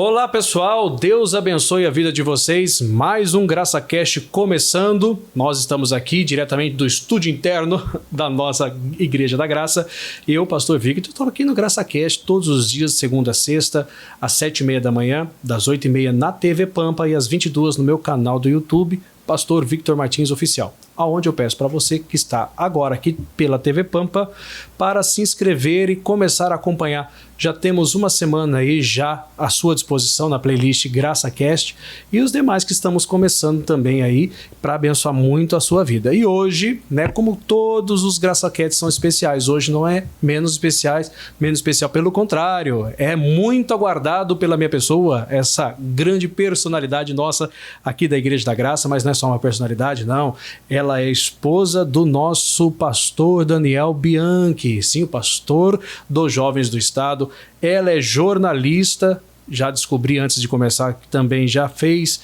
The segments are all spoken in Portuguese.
Olá pessoal, Deus abençoe a vida de vocês, mais um GraçaCast começando. Nós estamos aqui diretamente do estúdio interno da nossa Igreja da Graça. Eu, pastor Victor, estou aqui no GraçaCast todos os dias, segunda a sexta, às 7h30 da manhã, das 8h30 na TV Pampa e às 22h no meu canal do YouTube, Pastor Victor Martins Oficial, aonde eu peço para você que está agora aqui pela TV Pampa para se inscrever e começar a acompanhar. Já temos uma semana aí já à sua disposição na playlist GraçaCast e os demais que estamos começando também aí para abençoar muito a sua vida. E hoje, né, como todos os GraçaCasts são especiais, hoje não é menos especial, pelo contrário, é muito aguardado pela minha pessoa, essa grande personalidade nossa aqui da Igreja da Graça, mas não é só uma personalidade, não. Ela é esposa do nosso pastor Daniel Bianchi, sim, o pastor dos jovens do estado. Ela é jornalista, já descobri antes de começar que também já fez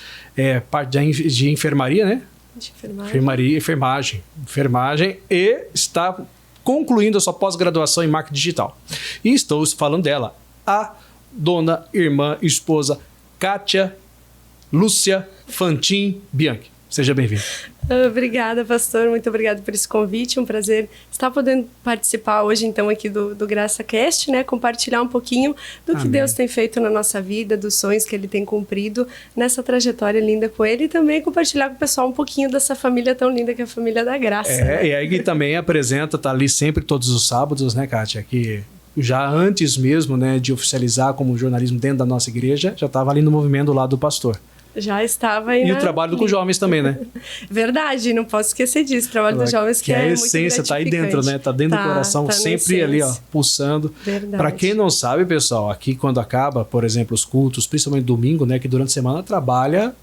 parte de enfermaria, né? De enfermagem. Enfermagem e está concluindo a sua pós-graduação em marketing digital. E estou falando dela, a dona, irmã, esposa Kátia Lúcia Fantin Bianchi. Seja bem-vindo. Obrigada, pastor. Muito obrigada por esse convite. Um prazer estar podendo participar hoje, então, aqui do GraçaCast, né? Compartilhar um pouquinho do que Deus tem feito na nossa vida, dos sonhos que Ele tem cumprido nessa trajetória linda com Ele e também compartilhar com o pessoal um pouquinho dessa família tão linda que é a família da Graça. E aí também apresenta, tá ali sempre todos os sábados, né, Kátia? Que já antes mesmo, né, de oficializar como jornalismo dentro da nossa igreja, já estava ali no movimento lá do pastor. Já estava aí. E o trabalho com jovens também, né? Verdade, não posso esquecer disso. O trabalho dos jovens que é a essência está aí dentro, né? Está dentro do coração, sempre ali, ó, pulsando. Para quem não sabe, pessoal, aqui quando acaba, por exemplo, os cultos, principalmente domingo, né? Que durante a semana trabalha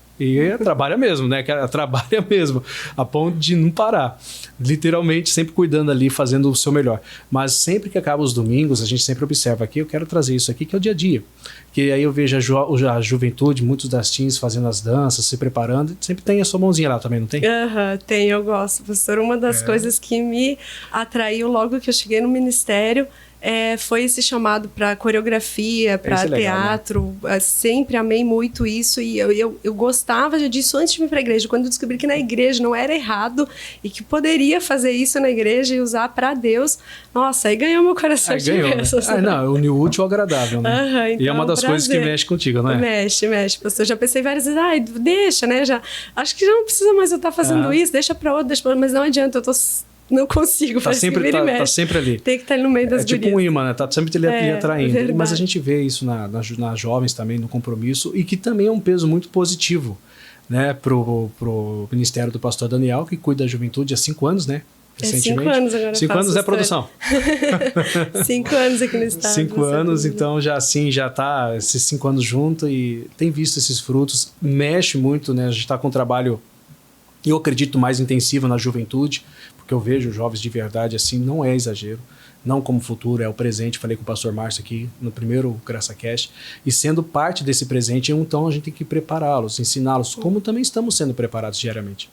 mesmo, né? Trabalha mesmo, a ponto de não parar. Literalmente, sempre cuidando ali, fazendo o seu melhor. Mas sempre que acaba os domingos, a gente sempre observa aqui, eu quero trazer isso aqui, que é o dia a dia. Que aí eu vejo a juventude, muitos das teens fazendo as danças, se preparando. Sempre tem a sua mãozinha lá também, não tem? Tem, eu gosto, pastor. Uma das coisas que me atraiu logo que eu cheguei no ministério foi esse chamado para coreografia, para teatro. Legal, né? Sempre amei muito isso e eu gostava já disso antes de vir para a igreja. Quando eu descobri que na igreja não era errado e que poderia fazer isso na igreja e usar para Deus, nossa, aí ganhou meu coração de vez. Uniu útil ao agradável, né? Então, e é uma das coisas que mexe contigo, não é? Mexe. Pastor, já pensei várias vezes, deixa, né? Acho que já não precisa mais eu estar fazendo isso, deixa para outro, mas não adianta, não consigo, tá sempre ali. Tem que estar no meio das gurias. É tipo um imã, né? Tá sempre ali atraindo. Verdade. Mas a gente vê isso nas jovens também, no compromisso, e que também é um peso muito positivo, né? Pro ministério do pastor Daniel, que cuida da juventude há 5 anos, né? Recentemente. 5 anos agora. 5 anos é produção. 5 anos aqui no estado. 5 anos, então já tá esses 5 anos junto e tem visto esses frutos. Mexe muito, né? A gente tá com um trabalho, eu acredito, mais intensivo na juventude, porque eu vejo jovens de verdade assim, não é exagero, não como futuro, é o presente. Falei com o pastor Márcio aqui no primeiro GraçaCast, e sendo parte desse presente, então a gente tem que prepará-los, ensiná-los, como também estamos sendo preparados diariamente.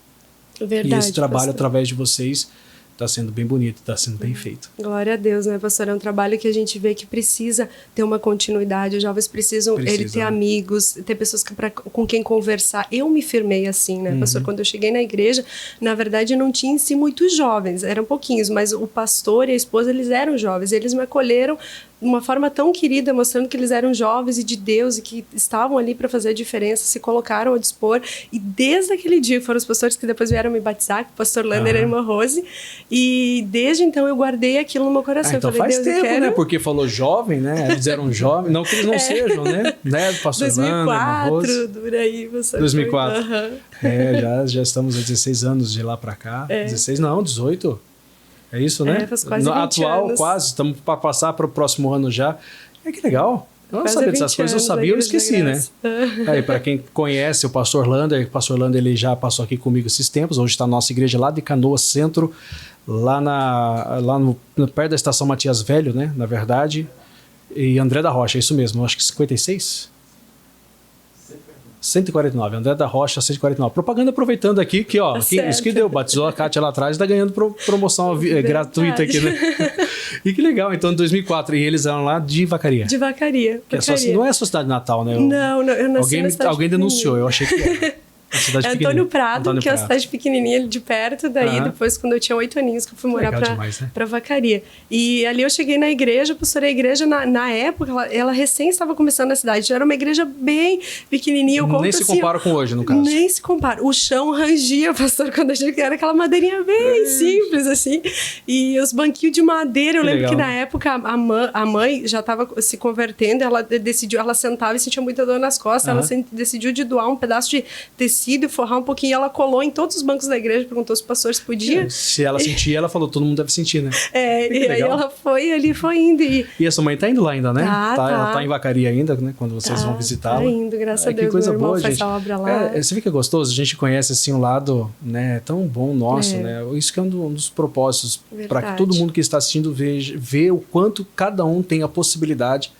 Verdade, e esse trabalho, pastor, através de vocês, está sendo bem bonito, está sendo bem feito. Glória a Deus, né, pastor? É um trabalho que a gente vê que precisa ter uma continuidade. Os jovens precisam ter amigos, ter pessoas com quem conversar. Eu me firmei assim, né, pastor? Quando eu cheguei na igreja, na verdade, não tinha em si muitos jovens, eram pouquinhos, mas o pastor e a esposa, eles eram jovens. Eles me acolheram de uma forma tão querida, mostrando que eles eram jovens e de Deus e que estavam ali para fazer a diferença, se colocaram a dispor. E desde aquele dia foram os pastores que depois vieram me batizar, o pastor Lander e a irmã Rose, e desde então eu guardei aquilo no meu coração. Então falei, faz tempo, né? Porque falou jovem, né? Eles eram jovens, não que eles não sejam, né? Pastor 2004, dura aí, pastor. 2004. Já estamos há 16 anos de lá para cá. 16 não, 18. É isso, né? Faz quase 20 atual, anos. Quase. Estamos para passar para o próximo ano já. Que legal. Eu não sabia dessas coisas, eu sabia, eu esqueci, né? Aí, para quem conhece o pastor Lander ele já passou aqui comigo esses tempos. Hoje está na nossa igreja lá de Canoas Centro, perto da estação Matias Velho, né? Na verdade. E André da Rocha, é isso mesmo, acho que 56? 149, André da Rocha, 149. Propaganda aproveitando aqui, que ó, isso que deu, batizou a Kátia lá atrás e tá ganhando promoção gratuita aqui, né? E que legal, então em 2004, e eles eram lá de Vacaria. De Vacaria. Que não é a sua cidade natal, né? Não, eu nasci na cidade alguém denunciou, eu achei que era. Antônio Prado, que é uma cidade pequenininha de perto, daí depois quando eu tinha 8 aninhos que eu fui morar pra Vacaria. E ali eu cheguei na igreja, pastorei a igreja, na época, ela recém estava começando na cidade, era uma igreja bem pequenininha. Nem se compara com hoje, no caso. Nem se compara. O chão rangia, pastor, quando a gente era aquela madeirinha bem simples, assim, e os banquinhos de madeira, eu lembro que na época a mãe já estava se convertendo, ela decidiu, ela sentava e sentia muita dor nas costas, ela decidiu de doar um pedaço de tecido e forrar um pouquinho, e ela colou em todos os bancos da igreja, perguntou se o pastor se podia. Se ela sentia, ela falou, todo mundo deve sentir, né? E aí ela foi indo. E a sua mãe tá indo lá ainda, né? Tá. Ela tá em Vacaria ainda, né? Quando vocês vão visitá-la. Tá indo, graças a Deus. Que coisa boa, gente. Faz a obra lá. Você vê que é gostoso? A gente conhece, assim, um lado, né, tão bom nosso, né? Isso que é um dos propósitos, para que todo mundo que está assistindo vê o quanto cada um tem a possibilidade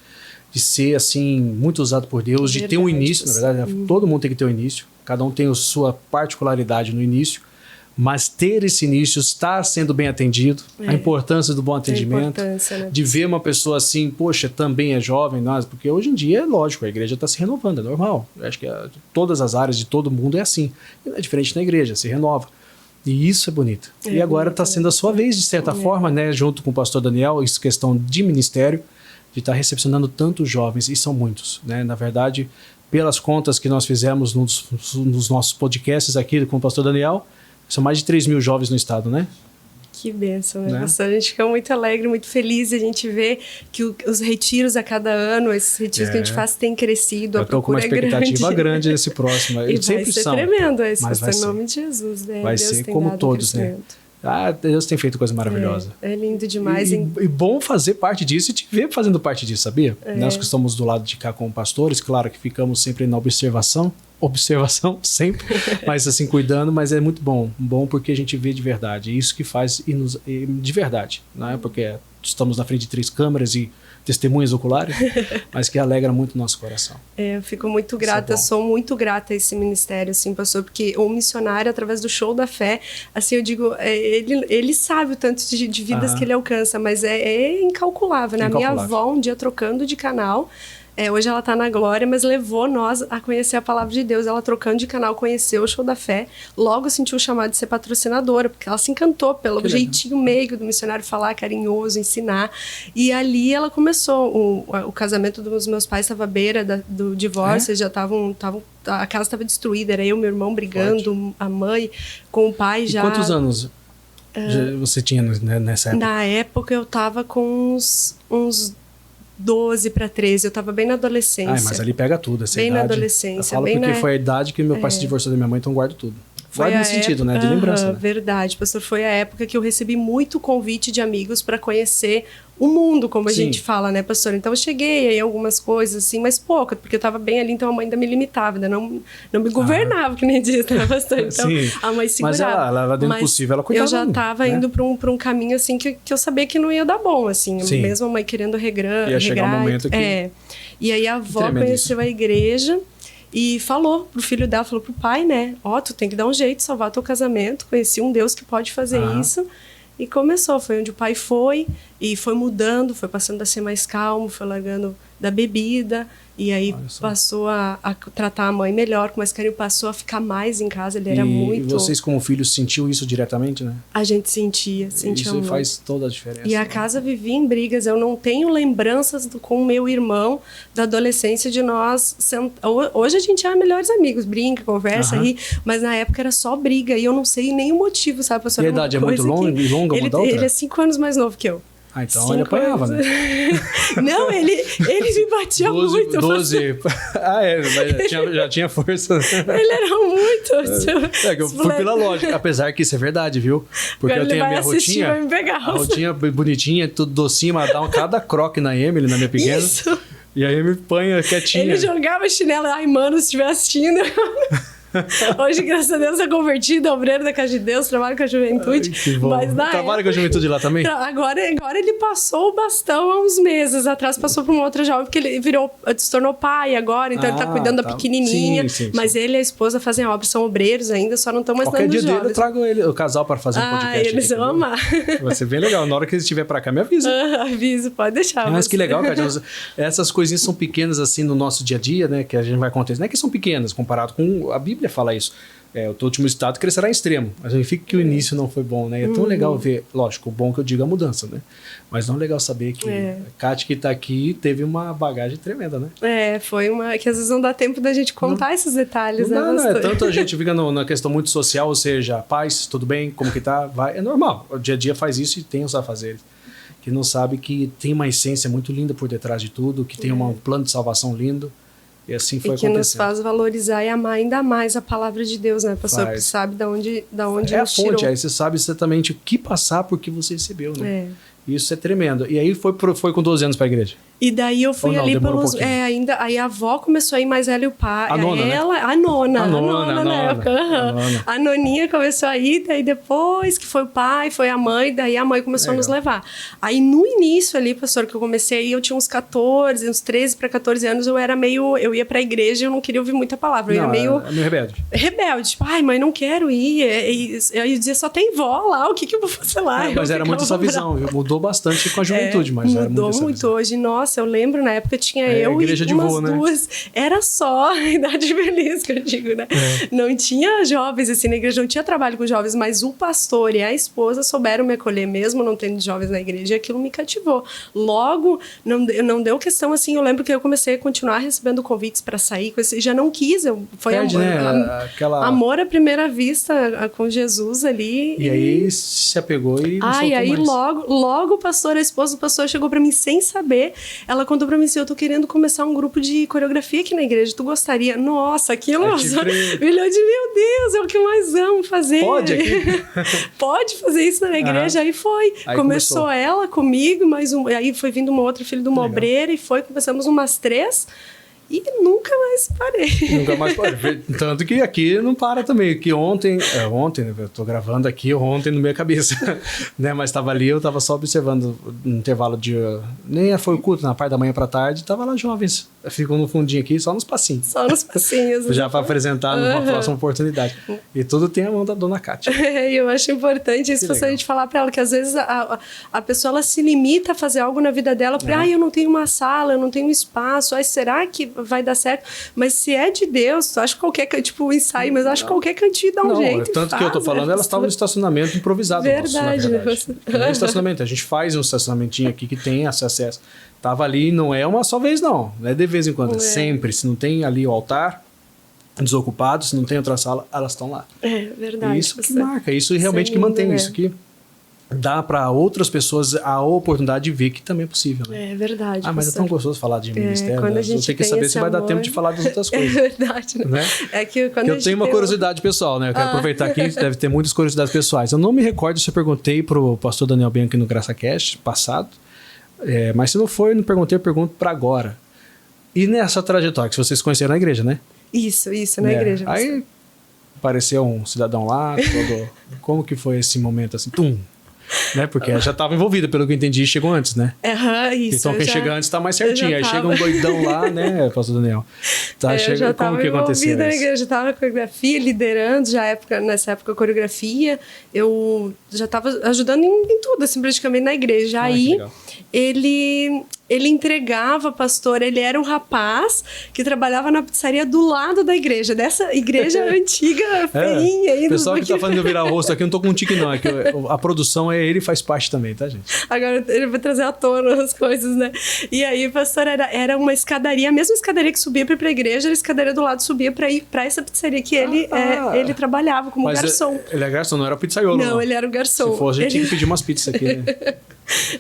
de ser, assim, muito usado por Deus, de ter um início, na verdade, né? Todo mundo tem que ter um início, cada um tem a sua particularidade no início, mas ter esse início, estar sendo bem atendido, a importância do bom atendimento, né? De ver uma pessoa assim, poxa, também é jovem, porque hoje em dia é lógico, a igreja está se renovando, é normal, eu acho que todas as áreas de todo mundo é assim, é diferente na igreja, se renova. E isso é bonito. E agora está sendo a sua vez, de certa forma, né, junto com o pastor Daniel, isso questão de ministério, de estar recepcionando tantos jovens, e são muitos, né? Na verdade, pelas contas que nós fizemos nos nossos podcasts aqui com o pastor Daniel, são mais de 3.000 jovens no estado, né? Que bênção, né? Pastor? A gente fica muito alegre, muito feliz, a gente vê que os retiros a cada ano, esses retiros que a gente faz têm crescido, a procura é grande. Eu estou com uma expectativa grande nesse próximo. E sempre vai ser são, tremendo esse, pastor, em nome de Jesus, né? Vai Deus ser como todos, né? Deus tem feito coisa maravilhosa. É lindo demais. E bom fazer parte disso e te ver fazendo parte disso, sabia? Nós que estamos do lado de cá como pastores, claro que ficamos sempre na observação sempre, mas assim, cuidando, mas é muito bom porque a gente vê de verdade, isso que faz de verdade, não é? Porque estamos na frente de 3 câmeras e testemunhas oculares, mas que alegra muito o nosso coração. Eu fico muito grata, sou muito grata a esse ministério, assim, pastor, porque o missionário, através do Show da Fé, assim, eu digo, ele sabe o tanto de vidas que ele alcança, mas é incalculável, né? A minha avó, um dia trocando de canal, hoje ela tá na glória, mas levou nós a conhecer a palavra de Deus. Ela trocando de canal, conheceu o Show da Fé, logo sentiu o chamado de ser patrocinadora, porque ela se encantou pelo jeitinho meigo do missionário falar, carinhoso, ensinar. E ali ela começou. O casamento dos meus pais estava à beira do divórcio, eles já estavam a casa estava destruída, era eu e meu irmão brigando, a mãe com o pai já. E quantos anos você tinha nessa época? Na época eu tava com uns 12 para 13, eu estava bem na adolescência. Mas ali pega tudo, essa bem idade. Na adolescência. Eu falo porque foi a idade que meu pai se divorciou da minha mãe, então guardo tudo. Guardo nesse sentido, né? De lembrança. Né? Verdade, pastor. Foi a época que eu recebi muito convite de amigos para conhecer o mundo, como a gente fala, né, pastor? Então eu cheguei aí algumas coisas, assim, mas pouco, porque eu estava bem ali, então a mãe ainda me limitava, ainda não me governava, que nem diz, né, pastor? Então a mãe segurava. Mas ela dentro do possível, ela cuidava. Eu já estava indo para um caminho, assim, que eu sabia que não ia dar bom, assim. Mesmo a mãe querendo regrar. Ia chegar um momento que... E aí a avó conheceu a igreja e falou pro filho dela, falou pro pai, né? Tu tem que dar um jeito de salvar teu casamento. Conheci um Deus que pode fazer isso. E começou, foi onde o pai foi, e foi mudando, foi passando a ser mais calmo, foi largando da bebida, e aí passou a tratar a mãe melhor, com mais carinho, passou a ficar mais em casa, ele era muito... E vocês como filhos sentiu isso diretamente, né? A gente sentia isso muito. Faz toda a diferença. E a casa vivia em brigas, eu não tenho lembranças com o meu irmão da adolescência de nós... Hoje a gente é melhores amigos, brinca, conversa, ri, mas na época era só briga, e eu não sei nem o motivo, sabe? E a idade é muito longa uma da outra? Ele é 5 anos mais novo que eu. Então ele apanhava, né? Não, ele me batia 12, muito. 12. Mas já tinha força. Ele era muito. Eu fui pela lógica, apesar que isso é verdade, viu? Porque agora eu tenho a minha rotinha. A rotinha bonitinha, tudo docinho, mas dá cada croque na Emily, na minha pequena. Isso. E aí me panha quietinha. Ele jogava chinelo. Ai, mano, se estiver assistindo. Hoje, graças a Deus, é convertido, é obreiro da Casa de Deus, trabalho com a juventude. Ai, mas trabalha com a juventude lá também? Agora ele passou o bastão há uns meses atrás, passou para uma outra jovem, porque ele se tornou pai agora, então ele tá cuidando da pequenininha. Sim. Mas ele e a esposa fazem obras, são obreiros ainda, só não estão mais dando jovens. Qualquer dia dele eu trago o casal para fazer um podcast. Eles vão amar. Vai ser bem legal. Na hora que eles estiverem para cá, me avisa. Aviso, pode deixar. Mas que legal, cara. Essas coisinhas são pequenas assim no nosso dia a dia, né? Que a gente vai acontecer. Não é que são pequenas, comparado com... A Bíblia fala isso. O teu último estado crescerá em extremo. Mas significa que o início não foi bom, né? É tão legal ver... Lógico, o bom que eu digo é a mudança, né? Mas não é legal saber que a Kátia que tá aqui teve uma bagagem tremenda, né? Foi uma... Que às vezes não dá tempo da gente contar esses detalhes, né? Não, tanto a gente fica na questão muito social, ou seja, paz, tudo bem, como que tá? Vai, é normal. O dia a dia faz isso e tem os afazeres. Que não sabe que tem uma essência muito linda por detrás de tudo, que tem um plano de salvação lindo. E assim foi acontecendo. E que nos faz valorizar e amar ainda mais a palavra de Deus, né, pastor? Porque sabe de onde é a fonte, aí você sabe exatamente o que passar por que você recebeu, né? Isso é tremendo. E aí foi com 12 anos para a igreja? E daí eu fui ali pelos... aí a avó começou a ir, mais ela e o pai. A nona, né? A nona na época. A noninha começou a ir, daí depois que foi o pai, foi a mãe, daí a mãe começou a nos levar. Aí no início ali, pastor, que eu comecei aí, eu tinha uns 13 para 14 anos, eu era meio... Eu ia para a igreja e eu não queria ouvir muita palavra. Eu era meio rebelde. Rebelde. Tipo, mãe, não quero ir. Eu dizia, só tem vó lá, o que eu vou fazer lá? Mas era muito essa visão. Mudou bastante com a juventude, mas era mudou muito hoje. Nossa, eu lembro, na época tinha eu e umas duas. Era só a idade feliz, que eu digo, né? Não tinha jovens, assim, na igreja, não tinha trabalho com jovens, mas o pastor e a esposa souberam me acolher, mesmo não tendo jovens na igreja, e aquilo me cativou. Logo, não deu questão, assim, eu lembro que eu comecei a continuar recebendo convites para sair, já não quis, foi amor à primeira vista com Jesus ali. E aí se apegou e não e aí mais. Logo a esposa do pastor chegou para mim sem saber, ela contou para mim assim, eu tô querendo começar um grupo de coreografia aqui na igreja, tu gostaria? Nossa, aquilo milhão de meu Deus, é o que eu mais amo fazer. Pode aqui? Pode fazer isso na igreja? Aí foi. Aí começou ela comigo, aí foi vindo uma outra filha de uma obreira e começamos umas 3 e nunca mais parei. Nunca mais parei. Tanto que aqui não para também. Que ontem, né, eu tô gravando aqui ontem no minha cabeça, né? Mas estava ali, eu estava só observando no intervalo de... Nem foi o culto, na parte da manhã para tarde, tava lá jovens. Ficam no fundinho aqui, só nos passinhos. Só nos passinhos. Já para apresentar numa próxima oportunidade. E tudo tem a mão da dona Kátia. Eu acho importante isso, a gente falar para ela, que às vezes a pessoa ela se limita a fazer algo na vida dela, porque eu não tenho uma sala, eu não tenho um espaço, será que vai dar certo? Mas se é de Deus, acho que qualquer, tipo, ensaio, mas acho que qualquer cantinho dá um jeito. Tanto que eu tô falando, elas estavam no estacionamento improvisado. Verdade. Não é estacionamento, a gente faz um estacionamentinho aqui que tem acesso. Tava ali, não é uma só vez, não é de vez em quando, sempre. Se não tem ali o altar desocupado, se não tem outra sala, elas estão lá. É verdade. Isso que marca, isso realmente que mantém isso aqui. Dá para outras pessoas a oportunidade de ver que também é possível, né? É verdade. Mas é tão gostoso falar de ministério, né? Você quer saber se vai dar tempo de falar das outras coisas. É verdade, né? É que quando eu tenho uma curiosidade pessoal, né? Eu quero aproveitar aqui, deve ter muitas curiosidades pessoais. Eu não me recordo se eu perguntei pro pastor Daniel Bianchi no GraçaCast passado, mas se não foi, eu não perguntei, eu pergunto para agora. E nessa trajetória que vocês conheceram na igreja, né? Isso, na igreja. Aí apareceu um cidadão lá, como que foi esse momento assim? Né? Porque já estava envolvida, pelo que eu entendi, chegou antes, né? Isso. Então quem chega antes está mais certinho. Aí chega um doidão lá, né, pastor Daniel? Como que aconteceu isso? Eu já estava na coreografia, liderando, nessa época coreografia, eu já estava ajudando em tudo, assim, praticamente na igreja. Aí ele entregava, pastor, ele era um rapaz que trabalhava na pizzaria do lado da igreja, dessa igreja antiga, feinha. O pessoal que tá fazendo virar rosto aqui, não tô com um tique não, é que a produção ele faz parte também, tá, gente? Agora ele vai trazer à tona as coisas, né? E aí, pastor, era uma escadaria, a mesma escadaria que subia para a igreja, a escadaria do lado subia para ir para essa pizzaria que ele trabalhava como garçom. Ele é garçom, não era pizzaiolo. Não, ele era o garçom. Se for, a gente tinha que pedir umas pizzas aqui, né?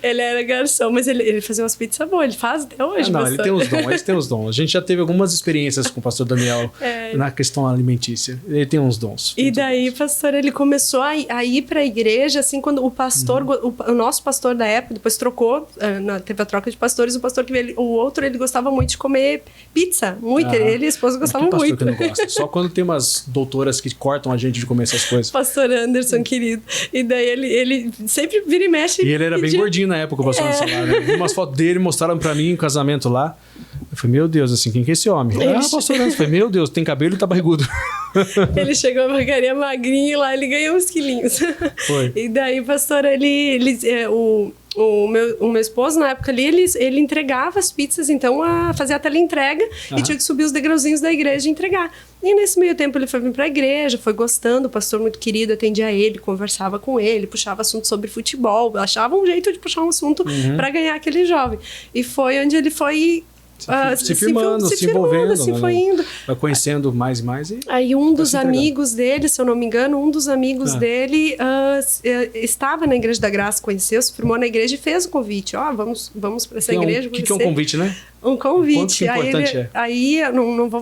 Ele era garçom, mas ele fazia umas pizzas boas, ele faz até hoje. Não, pastor. ele tem os dons. A gente já teve algumas experiências com o pastor Daniel na questão alimentícia. Ele tem uns dons. E daí, pastor, ele começou a ir para a igreja, assim, quando o pastor, o nosso pastor da época, depois trocou, teve a troca de pastores, o pastor o outro, ele gostava muito de comer pizza, muito, ele e a esposa gostavam pastor muito. Que não gosta? Só quando tem umas doutoras que cortam a gente de comer essas coisas. Pastor Anderson, querido. E daí ele sempre vira e mexe. E ele era bem gordinho na época, o pastor Anderson lá, né? Vi umas fotos dele, mostraram pra mim, um casamento lá. Eu falei, meu Deus, assim, quem que é esse homem? Pastor Anderson. Eu falei, meu Deus, tem cabelo e tá barrigudo. Ele chegou a porcaria magrinho e lá ele ganhou uns quilinhos. Foi. E daí, pastor, o meu esposo, na época ali, ele entregava as pizzas, então fazia a teleentrega e tinha que subir os degrauzinhos da igreja e entregar. E nesse meio tempo ele foi vir pra igreja, foi gostando, o pastor muito querido, atendia ele, conversava com ele, puxava assunto sobre futebol, achava um jeito de puxar um assunto pra ganhar aquele jovem. E foi onde ele foi... se firmando, se envolvendo, assim, foi indo. Vai conhecendo mais e mais. Aí um dos amigos dele, se eu não me engano, dele estava na Igreja da Graça, conheceu, se firmou na igreja e fez o convite. Vamos para essa igreja. O que é um convite, né? Um convite. Quanto que importante é? Aí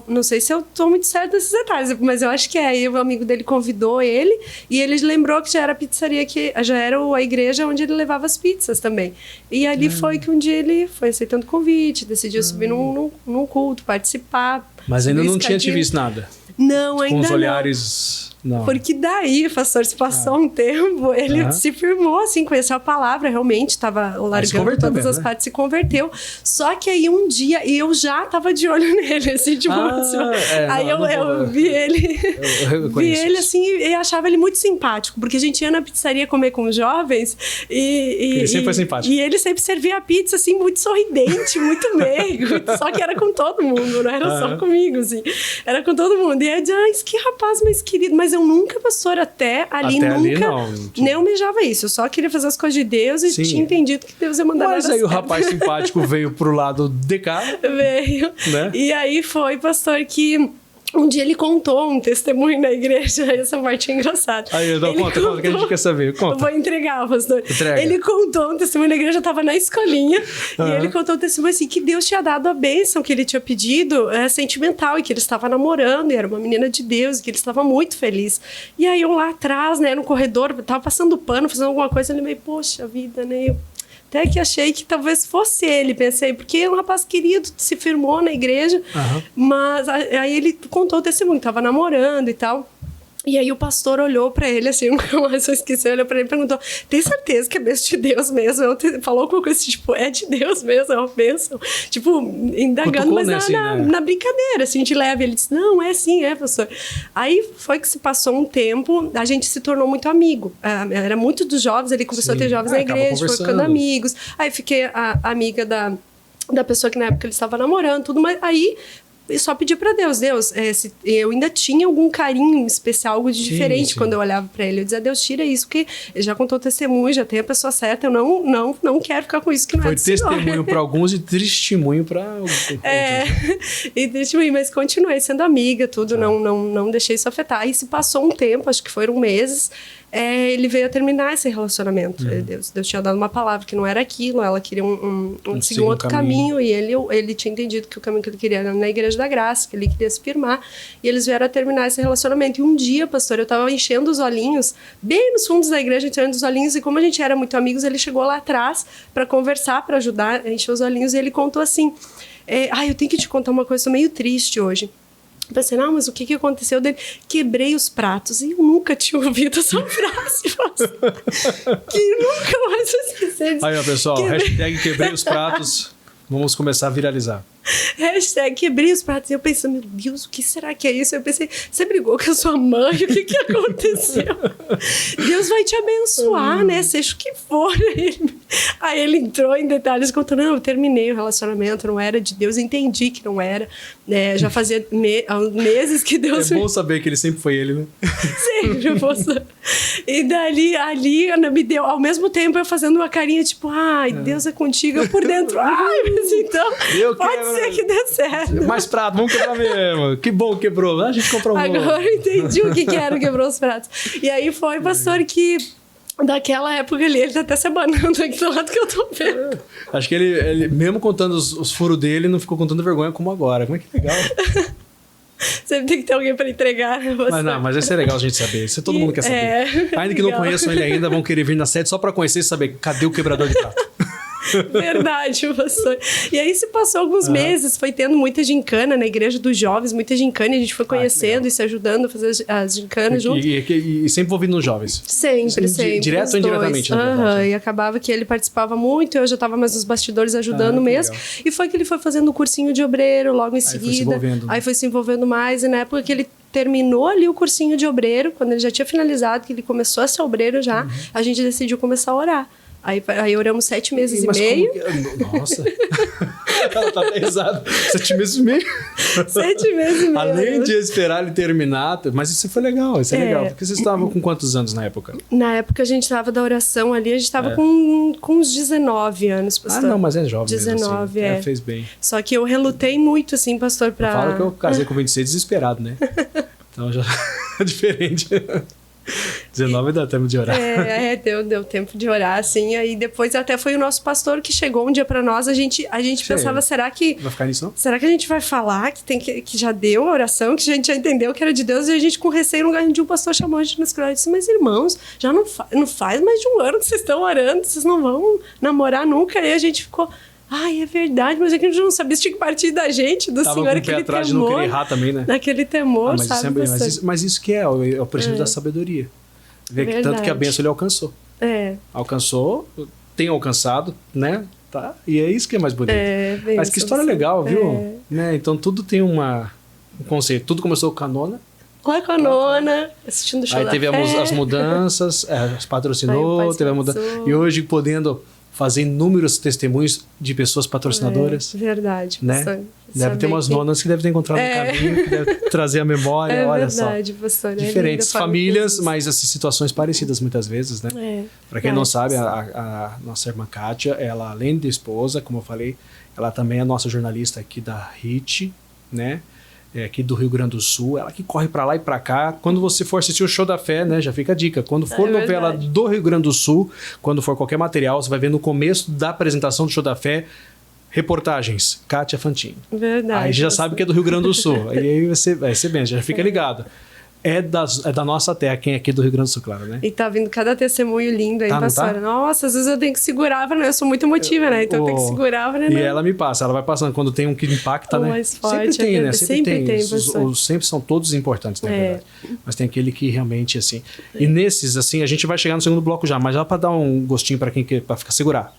não sei se eu estou muito certa desses detalhes, mas eu acho que é. Aí o amigo dele convidou ele e ele lembrou que já era a pizzaria, já era a igreja onde ele levava as pizzas também. E ali foi que um dia ele foi aceitando o convite, decidiu subir num culto, participar. Mas ainda não tinha te visto nada? Não, ainda não. Com os olhares... Não. Porque daí, pastor, se passou um tempo, ele se firmou, assim, conheceu a palavra, realmente, estava largando todas as partes, se converteu. Só que aí um dia, eu já estava de olho nele, assim, tipo... aí eu vi ele, assim, e achava ele muito simpático, porque a gente ia na pizzaria comer com os jovens ele sempre foi simpático. E ele sempre servia a pizza, assim, muito sorridente, muito meigo, só que era com todo mundo, não era só comigo, assim, era com todo mundo. E eu disse, que rapaz mais querido, mas eu nunca, pastor, até ali nem almejava isso. Eu só queria fazer as coisas de Deus e tinha entendido que Deus ia mandar. Mas aí o rapaz simpático veio pro lado de cá. Veio. Né? E aí foi, pastor, que... Um dia ele contou um testemunho na igreja, essa parte é engraçada. Aí, conta, que a gente quer saber. Conta. Eu vou entregar, pastor. Ele contou um testemunho na igreja, eu estava na escolinha, e ele contou um testemunho assim, que Deus tinha dado a bênção que ele tinha pedido, sentimental, e que ele estava namorando, e era uma menina de Deus, e que ele estava muito feliz. E aí eu lá atrás, né, no corredor, estava passando pano, fazendo alguma coisa, ele meio, poxa vida, né, até que achei que talvez fosse ele, pensei, porque é um rapaz querido, se firmou na igreja, mas aí ele contou o testemunho, estava namorando e tal. E aí o pastor olhou pra ele, assim, nunca mais eu esqueci, olhou pra ele e perguntou, tem certeza que é bênção de Deus mesmo? Falou alguma coisa assim, tipo, é de Deus mesmo, é uma bênção. Tipo, indagando, mas na brincadeira, assim, de leve. Ele disse, não, é sim, é, pastor. Aí foi que se passou um tempo, a gente se tornou muito amigo. Era muito dos jovens, ele começou a ter jovens na igreja, foi ficando amigos. Aí fiquei amiga da pessoa que na época ele estava namorando, tudo, mas aí... E só pedi pra Deus, eu ainda tinha algum carinho especial, algo de diferente quando eu olhava pra ele. Eu dizia, Deus, tira isso, porque ele já contou testemunho, já tem a pessoa certa, eu não quero ficar com isso que não é do Senhor. Foi testemunho pra alguns e testemunho pra outros. E testemunho, mas continuei sendo amiga, tudo, não deixei isso afetar. Aí se passou um tempo, acho que foram meses, ele veio a terminar esse relacionamento. Deus tinha dado uma palavra que não era aquilo, ela queria seguir um outro caminho, e ele tinha entendido que o caminho que ele queria era na Igreja da Graça, que ele queria se firmar, e eles vieram a terminar esse relacionamento. E um dia, pastor, eu estava enchendo os olhinhos, bem nos fundos da igreja, enchendo os olhinhos, e como a gente era muito amigos, ele chegou lá atrás para conversar, para ajudar a encher os olhinhos, e ele contou assim, eu tenho que te contar uma coisa, estou meio triste hoje. Eu pensei, não, mas o que aconteceu dele? Quebrei os pratos. E eu nunca tinha ouvido essa frase. Que nunca mais vou esquecer. Aí, ó, pessoal, hashtag quebrei os pratos. Vamos começar a viralizar. Hashtag quebrei os pratos. E eu pensei, meu Deus, o que será que é isso? Eu pensei, você brigou com a sua mãe? O que aconteceu? Deus vai te abençoar, né? Seja o que for. Aí ele entrou em detalhes, contando, não, eu terminei o relacionamento, não era de Deus, entendi que não era. Já fazia meses que Deus... É bom saber que ele sempre foi ele, né? Sempre, moça. E dali, ali, me deu, ao mesmo tempo, eu fazendo uma carinha, tipo, Deus é contigo, eu por dentro, mas então, pode ser que dê certo. Mais prato, vamos quebrar mesmo. Que bom que quebrou, a gente comprou um. Agora eu entendi o que era, quebrou os pratos. E aí foi, pastor, que Daquela época ali, ele tá até se abanando aqui do lado que eu tô vendo. Acho que ele mesmo contando os furos dele, não ficou com tanta vergonha como agora. Como é que legal. Sempre tem que ter alguém pra entregar. Mas esse é legal a gente saber. Isso todo mundo quer saber. Ainda que não conheçam ele ainda, vão querer vir na sede só pra conhecer e saber cadê o quebrador de prato. Verdade, pastor. E aí se passou alguns meses, foi tendo muita gincana na igreja dos jovens, muita gincana, a gente foi conhecendo e se ajudando a fazer as gincanas juntos. E sempre envolvido nos jovens. Sempre. Direto ou indiretamente, na verdade. E acabava que ele participava muito, eu já estava mais nos bastidores ajudando mesmo. Legal. E foi que ele foi fazendo o cursinho de obreiro logo em seguida. Aí foi se envolvendo mais, e na época que ele terminou ali o cursinho de obreiro, quando ele já tinha finalizado, que ele começou a ser obreiro já, a gente decidiu começar a orar. Aí oramos 7 meses e meio. Nossa! Ela tá pesada. 7 meses e meio. 7 meses e meio. Além de esperar ele terminar. Mas isso foi legal, isso é legal. Porque vocês estavam com quantos anos na época? Na época a gente estava da oração ali, a gente estava com uns 19 anos, pastor. Não, mas é jovem 19, mesmo assim. Fez bem. Só que eu relutei muito, assim, pastor, pra... Fala que eu casei com 26 desesperado, né? Então já é diferente. 19 dá tempo de orar. Deu tempo de orar, assim. Aí depois até foi o nosso pastor que chegou um dia pra nós. A gente pensava, será que... Vai ficar nisso, não? Será que a gente vai falar que já deu a oração, que a gente já entendeu que era de Deus? E a gente com receio, um dia um pastor chamou a gente no escritório e disse, mas irmãos, já não faz mais de um ano que vocês estão orando, vocês não vão namorar nunca. E a gente ficou... Ai, é verdade, mas é que a gente não sabia se tinha que partir da gente, do Senhor, aquele temor. Atrás de não querer errar também, né? Naquele temor, sabe? Mas isso que é o princípio da sabedoria. Ver que tanto que a bênção ele alcançou. Alcançou, tem alcançado, né? Tá? E é isso que é mais bonito. Mas que história legal, viu? Né? Então tudo tem um conceito. Tudo começou com a nona. Lá com a nona, assistindo o show da fé. Aí teve as mudanças, patrocinou, teve a mudança. E hoje podendo... fazer inúmeros testemunhos de pessoas patrocinadoras. Verdade. Né? Deve ter umas nonas que devem ter encontrado no caminho, que devem trazer a memória, olha verdade, só. Pastor, diferentes famílias, mas assim, situações parecidas muitas vezes, né? Para quem não sabe, a nossa irmã Kátia, ela além de esposa, como eu falei, ela também é nossa jornalista aqui da HIT, né? Aqui do Rio Grande do Sul, ela que corre pra lá e pra cá. Quando você for assistir o Show da Fé, né, já fica a dica, quando for novela do Rio Grande do Sul, quando for qualquer material, você vai ver no começo da apresentação do Show da Fé, reportagens, Kátia Fantini. Verdade. Aí já sabe que é do Rio Grande do Sul, aí vai ser bem, já fica ligado. É da nossa terra, quem é aqui do Rio Grande do Sul, claro, né? E tá vindo cada testemunho lindo aí, pastora. Tá? Nossa, às vezes eu tenho que segurar, né? Eu sou muito emotiva, né? Então eu tenho que segurar, né? E ela me passa, ela vai passando. Quando tem um que impacta, né? Mais forte, sempre tem, né? Sempre tem sempre são todos importantes, na verdade. Mas tem aquele que realmente, assim... E nesses, assim, a gente vai chegar no segundo bloco já, mas já para dar um gostinho para quem quer, para ficar segurar.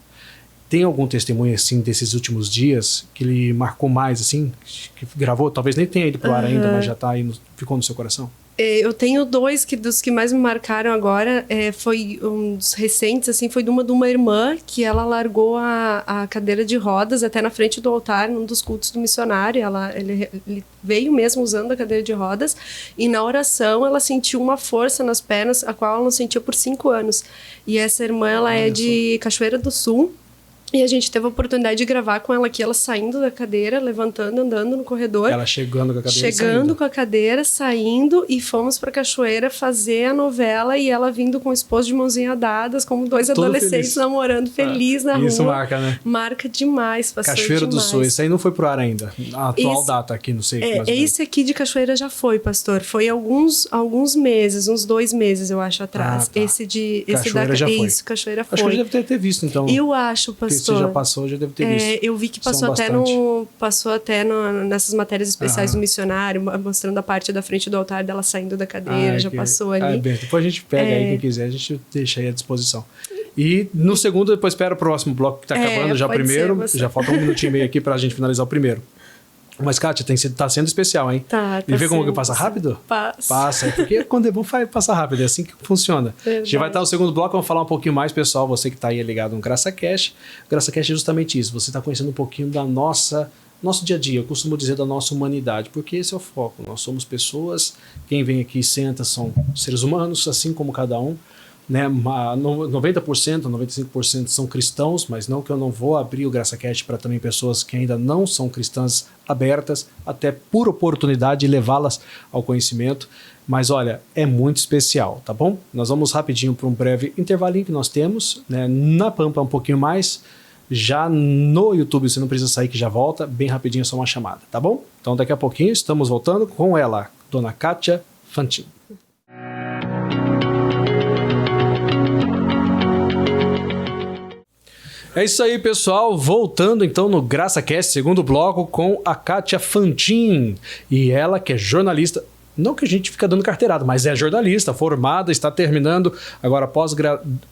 Tem algum testemunho, assim, desses últimos dias que ele marcou mais, assim? Que gravou? Talvez nem tenha ido pro ar ainda, mas já tá aí, ficou no seu coração? Eu tenho 2 dos que mais me marcaram agora, foi um dos recentes, assim, foi de uma irmã que ela largou a cadeira de rodas até na frente do altar, num dos cultos do missionário, ele veio mesmo usando a cadeira de rodas, e na oração ela sentiu uma força nas pernas, a qual ela não sentiu por 5 anos. E essa irmã, ela é de Cachoeira do Sul, e a gente teve a oportunidade de gravar com ela aqui, ela saindo da cadeira, levantando, andando no corredor. Ela chegando com a cadeira Chegando com a cadeira, saindo, e fomos pra Cachoeira fazer a novela, e ela vindo com o esposo de mãozinha dadas, como 2 adolescentes namorando, feliz na rua. Isso marca, né? Marca demais, pastor. Cachoeira do Sul, isso aí não foi pro ar ainda. A atual data aqui, não sei. Esse aqui de Cachoeira já foi, pastor. Foi alguns meses, uns 2 meses, eu acho, atrás. Tá. Cachoeira já foi. Isso, Cachoeira foi. Acho que eu já deve ter visto, então. Eu acho, pastor. Você já passou, já deve ter visto. Eu vi que passou até nessas matérias especiais do missionário, mostrando a parte da frente do altar dela saindo da cadeira, passou ali. Bem, depois a gente pega aí, quem quiser, a gente deixa aí à disposição. E no segundo, depois espera o próximo bloco que tá acabando já primeiro. Já falta 1 minutinho e meio aqui pra gente finalizar o primeiro. Mas, Kátia, tá sendo especial, hein? Tá e vê como que passa rápido? Passa. Porque quando é bom, passa rápido. É assim que funciona. Verdade. A gente vai estar no segundo bloco, vamos falar um pouquinho mais, pessoal. Você que está aí ligado no GraçaCast. O GraçaCast é justamente isso. Você está conhecendo um pouquinho da nosso dia a dia. Eu costumo dizer da nossa humanidade, porque esse é o foco. Nós somos pessoas. Quem vem aqui e senta são seres humanos, assim como cada um. Né, 90%, 95% são cristãos, mas não que eu não vou abrir o GraçaCast para também pessoas que ainda não são cristãs abertas, até por oportunidade de levá-las ao conhecimento. Mas olha, é muito especial, tá bom? Nós vamos rapidinho para um breve intervalinho que nós temos, né? Na Pampa um pouquinho mais, já no YouTube você não precisa sair que já volta, bem rapidinho, só uma chamada, tá bom? Então daqui a pouquinho estamos voltando com ela, Dona Kátia Fantin. É isso aí, pessoal. Voltando então no GraçaCast, segundo bloco, com a Kátia Fantin. E ela que é jornalista. Não que a gente fica dando carteirada, mas é jornalista, formada, está terminando agora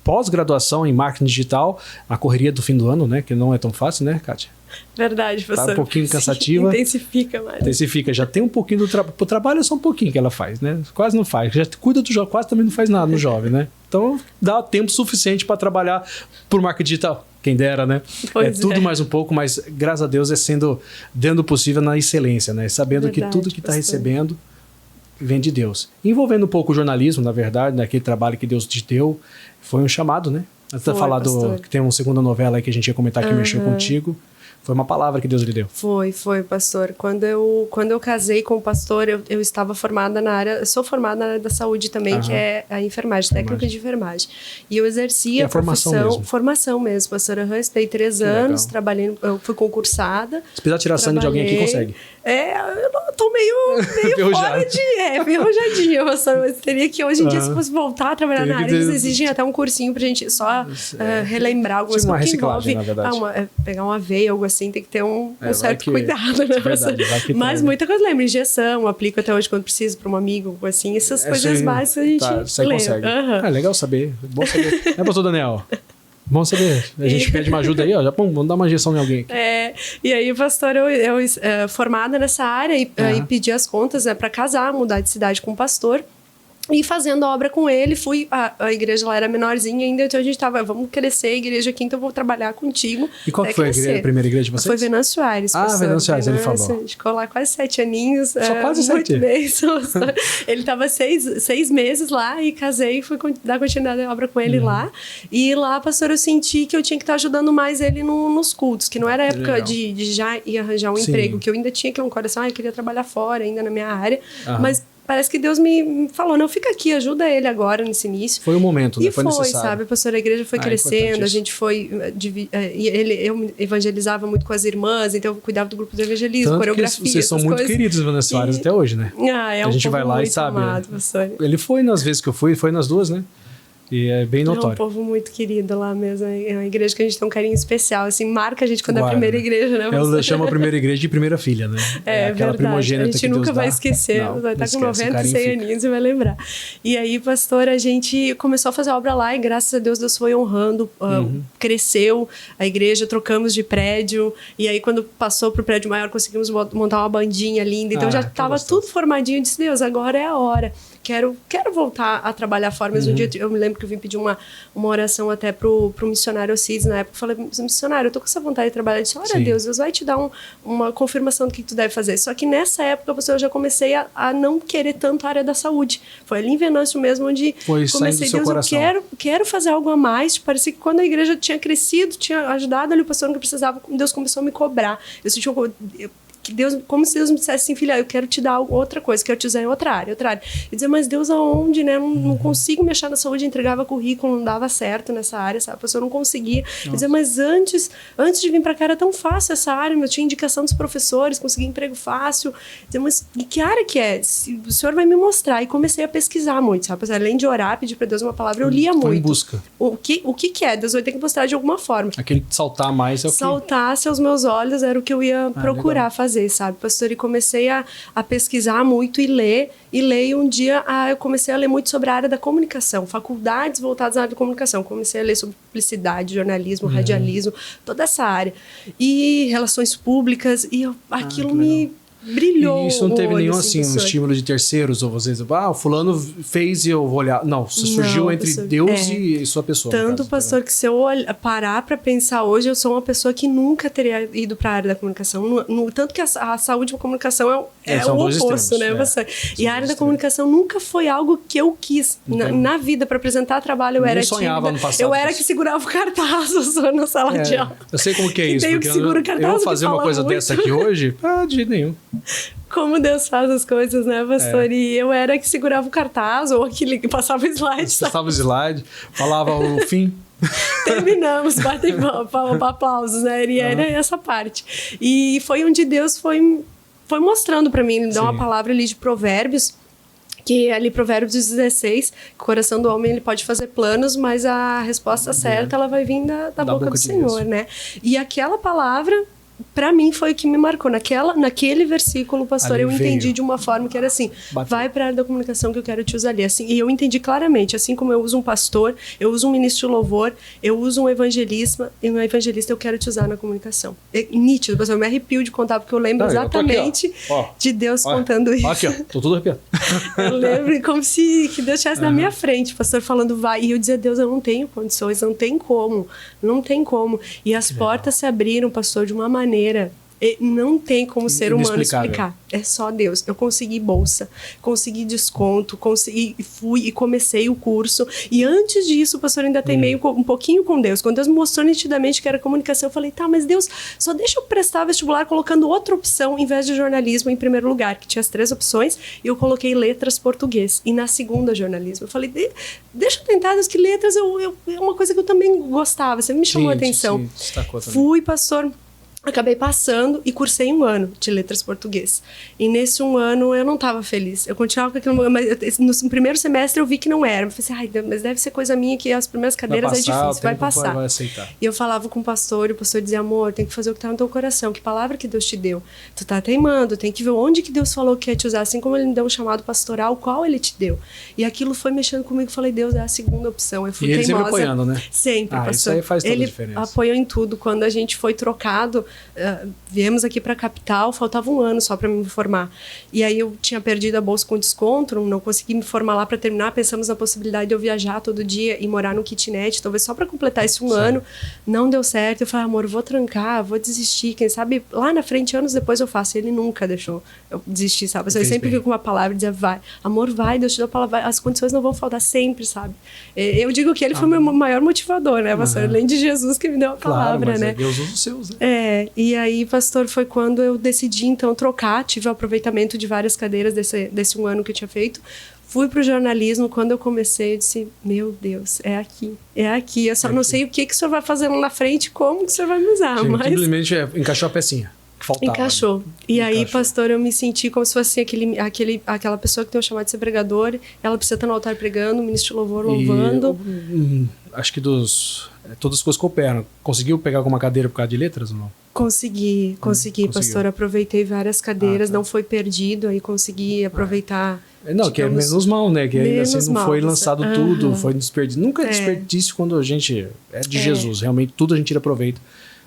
pós-graduação em marketing digital, a correria do fim do ano, né? Que não é tão fácil, né, Kátia? Verdade, professor. Tá um pouquinho cansativa. Intensifica mais. Intensifica. Já tem um pouquinho do trabalho. O trabalho é só um pouquinho que ela faz, né? Quase não faz. Já cuida do jovem, quase também não faz nada no jovem, né? Então dá tempo suficiente para trabalhar por marketing digital. Quem dera, né? Pois tudo mais um pouco, mas graças a Deus é sendo dentro do possível na excelência, né? Sabendo Verdade, que tudo que está recebendo vem de Deus. Envolvendo um pouco o jornalismo, na verdade, naquele trabalho que Deus te deu, foi um chamado, né? Antes de falar que tem uma segunda novela aí que a gente ia comentar que mexeu contigo. Foi uma palavra que Deus lhe deu. Foi, pastor. Quando eu casei com o pastor, eu estava formada na área, eu sou formada na área da saúde também, que é a enfermagem, técnica de enfermagem. E eu exercia a profissão, formação mesmo, pastor. Eu estudei 3 anos, trabalhei, eu fui concursada. Se precisar tirar sangue de alguém aqui, consegue. Eu tô meio fora de... enferrujadinha, pastor. Mas teria que, hoje em dia, se fosse voltar a trabalhar na área, eles exigem até um cursinho pra gente só relembrar algumas coisas. Uma reciclagem, na verdade. Pegar uma veia, algo assim, tem que ter um certo cuidado, né? Verdade, mas muita coisa lembra, injeção, aplico até hoje quando preciso para um amigo, assim, essas coisas básicas a gente lembra. Consegue. Legal saber, bom saber. É, pastor Daniel? Bom saber. A gente pede uma ajuda aí, ó. Já, vamos dar uma injeção em alguém aqui. E aí, pastor, eu formada nessa área e pedi as contas para casar, mudar de cidade com o pastor. E fazendo a obra com ele, a igreja lá era menorzinha ainda, então a gente tava, vamos crescer a igreja aqui, então eu vou trabalhar contigo. E qual que foi a primeira igreja de vocês? Foi Venâncio Aires. Venâncio Aires, ele falou. A gente ficou lá quase 7 aninhos. Só quase 7? Ele tava 6 meses lá e casei e fui dar continuidade à obra com ele lá. E lá, pastor, eu senti que eu tinha que estar ajudando mais ele nos cultos, que não era época de já ir arranjar um emprego, que eu ainda tinha aquele coração, eu queria trabalhar fora, ainda na minha área, mas parece que Deus me falou, não, fica aqui, ajuda ele agora nesse início. Foi o momento, né? E foi necessário. Sabe, pastor, a igreja foi crescendo, a gente foi... eu evangelizava muito com as irmãs, então eu cuidava do grupo de evangelismo, tanto coreografia, que vocês são muito queridos, Vanessa Soares, até hoje, né? A gente vai lá e sabe. Amado, ele foi nas vezes que eu fui, foi nas 2, né? E é bem notório. É um povo muito querido lá mesmo. É uma igreja que a gente tem um carinho especial. Assim, marca a gente quando é a primeira igreja, né? Eu chamo a primeira igreja de primeira filha, né? Aquela primogênita. A gente nunca vai esquecer. Vai estar com 90, 100 aninhos e vai lembrar. E aí, pastor, a gente começou a fazer obra lá e graças a Deus foi honrando. Cresceu a igreja, trocamos de prédio. E aí, quando passou pro prédio maior, conseguimos montar uma bandinha linda. Então já estava tudo formadinho. Eu disse, Deus, agora é a hora. Quero voltar a trabalhar fora. Mas um dia eu me lembro que eu vim pedir uma oração até pro missionário Alcides na época. Eu falei, missionário, eu tô com essa vontade de trabalhar. Eu disse, olha, Deus vai te dar uma confirmação do que tu deve fazer. Só que nessa época, eu já comecei a não querer tanto a área da saúde. Foi ali em Venâncio mesmo, onde comecei, Deus, eu quero fazer algo a mais. Parecia que quando a igreja tinha crescido, tinha ajudado ali o pastor no que precisava, Deus começou a me cobrar. Eu senti Deus, como se Deus me dissesse assim, filha, eu quero te dar outra coisa, quero te usar em outra área. E dizer, mas Deus, aonde, né? Não consigo me achar na saúde, entregava currículo, não dava certo nessa área, sabe? A pessoa não conseguia. Dizer, mas antes de vir pra cá era tão fácil essa área, eu tinha indicação dos professores, consegui emprego fácil. Dizer, mas que área que é? O senhor vai me mostrar. E comecei a pesquisar muito, sabe? Além de orar, pedir pra Deus uma palavra, eu lia muito. Em busca. O que é? Deus vai ter que mostrar de alguma forma. Aquele saltar mais é o que... Saltasse aos meus olhos era o que eu ia procurar fazer, sabe, pastor? E comecei a pesquisar muito e ler. E um dia eu comecei a ler muito sobre a área da comunicação, faculdades voltadas à área da comunicação. Comecei a ler sobre publicidade, jornalismo, radialismo, toda essa área. E relações públicas, e aquilo me brilhou. E isso não teve nenhum assim, um estímulo de terceiros, ou vocês, o fulano fez e eu vou olhar. Não, surgiu entre Deus e sua pessoa. Tanto, pastor, que se eu parar para pensar hoje, eu sou uma pessoa que nunca teria ido para a área da comunicação. Tanto que a saúde e a comunicação é o oposto, né, pastor? E a área da comunicação nunca foi algo que eu quis. Na vida, para apresentar trabalho, eu era tímida. Eu era que segurava o cartaz na sala de aula. Eu sei como que é isso, porque eu vou fazer uma coisa dessa aqui hoje, de jeito nenhum. Como Deus faz as coisas, né, pastor? E eu era que segurava o cartaz ou aquele que passava o slide. Passava o slide, falava o fim. Terminamos, batem aplausos, né? E era essa parte. E foi onde Deus foi mostrando para mim, dá uma palavra ali de Provérbios, que ali Provérbios 16, que o coração do homem ele pode fazer planos, mas a resposta certa ela vai vir da boca do Senhor, né? E aquela palavra para mim foi o que me marcou. Naquele versículo, pastor, ali eu entendi de uma forma que era assim, vai para a área da comunicação que eu quero te usar ali. Assim, e eu entendi claramente, assim como eu uso um pastor, eu uso um ministro de louvor, eu uso um evangelista, eu quero te usar na comunicação. É nítido, pastor, eu me arrepio de contar, porque eu lembro exatamente de Deus contando isso. Aqui, ó, tô tudo arrepiado. Eu lembro como se que Deus estivesse na minha frente, pastor falando vai, e eu dizia, Deus, eu não tenho condições, não tem como. E as portas se abriram, pastor, de uma maneira, não tem como ser humano explicar. É só Deus. Eu consegui bolsa, consegui desconto, fui e comecei o curso. E antes disso, o pastor ainda teimei um pouquinho com Deus. Quando Deus me mostrou nitidamente que era comunicação, eu falei, tá, mas Deus, só deixa eu prestar vestibular colocando outra opção em vez de jornalismo em primeiro lugar, que tinha as 3 opções, e eu coloquei letras português. E na segunda, jornalismo. Eu falei, deixa eu tentar, Deus, que letras é uma coisa que eu também gostava. Você me chamou a atenção. Fui, pastor. Acabei passando e cursei 1 ano de letras português. E nesse 1 ano eu não estava feliz. Eu continuava com aquilo, mas no primeiro semestre eu vi que não era. Eu falei assim, mas deve ser coisa minha que as primeiras cadeiras é difícil, vai passar. Vai aceitar. E eu falava com o pastor, e o pastor dizia, amor, tem que fazer o que está no teu coração, que palavra que Deus te deu. Tu tá teimando, tem que ver onde que Deus falou que ia te usar, assim como ele me deu um chamado pastoral, qual ele te deu. E aquilo foi mexendo comigo, eu falei, Deus, é a segunda opção. Eu fui teimosa. Ele sempre apoiando, né? Sempre, pastor. Isso aí faz toda a diferença. Ele apoiou em tudo. Quando a gente foi trocado, viemos aqui para a capital, faltava 1 ano só para me formar. E aí eu tinha perdido a bolsa com desconto, não consegui me formar lá para terminar. Pensamos na possibilidade de eu viajar todo dia e morar no kitnet, talvez só para completar esse 1 ano. Não deu certo. Eu falei, amor, eu vou trancar, vou desistir. Quem sabe lá na frente, anos depois eu faço. Ele nunca deixou eu desistir, sabe? Eu sempre fico com uma palavra e dizia, vai, amor, vai, Deus te deu a palavra, as condições não vão faltar sempre, sabe? Eu digo que ele foi o meu maior motivador, né, pastor? Além de Jesus que me deu a palavra, mas né? Deus usa os seus, né? E aí, pastor, foi quando eu decidi, então, trocar. Tive o aproveitamento de várias cadeiras desse 1 ano que eu tinha feito. Fui para o jornalismo. Quando eu comecei, eu disse, meu Deus, é aqui. Eu só não sei o que o senhor vai fazer lá na frente, como que o senhor vai me usar. Mas simplesmente encaixou a pecinha que faltava. Encaixou. E aí, pastor, eu me senti como se fosse aquela pessoa que tem o chamado de ser pregador. Ela precisa estar no altar pregando, o ministro de louvor louvando. Acho que todas as coisas cooperam. Conseguiu pegar alguma cadeira por causa de letras ou não? Consegui, pastor. Aproveitei várias cadeiras, não foi perdido, aí consegui aproveitar. Não, que é menos mal, né? Que aí, assim, não foi lançado tudo, foi desperdício. Nunca é desperdício quando a gente é de Jesus. Realmente, tudo a gente tira proveito.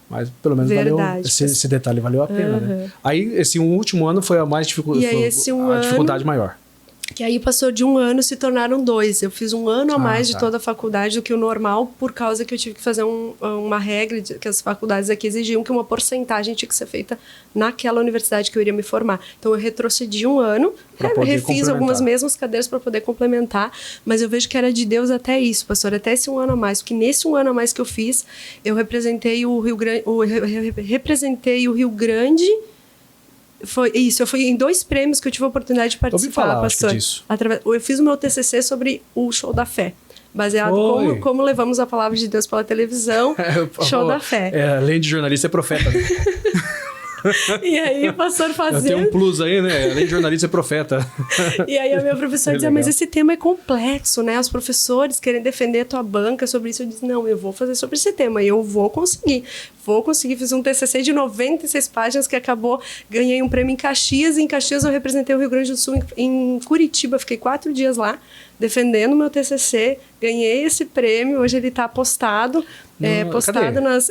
Mas pelo menos valeu, esse detalhe valeu a pena, né? Aí, esse último ano foi a mais dificuldade maior. Que aí passou de 1 ano, se tornaram 2. Eu fiz 1 ano a mais de toda a faculdade do que o normal, por causa que eu tive que fazer uma regra que as faculdades aqui exigiam, que uma porcentagem tinha que ser feita naquela universidade que eu iria me formar. Então eu retrocedi 1 ano, refiz algumas mesmas cadeiras para poder complementar, mas eu vejo que era de Deus até isso, pastor, até esse 1 ano a mais, porque nesse 1 ano a mais que eu fiz, eu representei o Rio Grande. Foi isso, eu fui em 2 prêmios que eu tive a oportunidade de participar, pastor. Eu fiz o meu TCC sobre o Show da Fé, baseado como levamos a palavra de Deus pela televisão, Show da Fé. Além de jornalista, é profeta, né? E aí o pastor fazia... Tem um plus aí, né? Além de jornalista, é profeta. E aí a minha professora dizia, mas esse tema é complexo, né? Os professores querem defender a tua banca sobre isso. Eu disse, não, eu vou fazer sobre esse tema e eu vou conseguir. Fiz um TCC de 96 páginas que acabou, ganhei um prêmio em Caxias, e em Caxias eu representei o Rio Grande do Sul, em Curitiba, fiquei 4 dias lá, defendendo o meu TCC, ganhei esse prêmio, hoje ele está postado,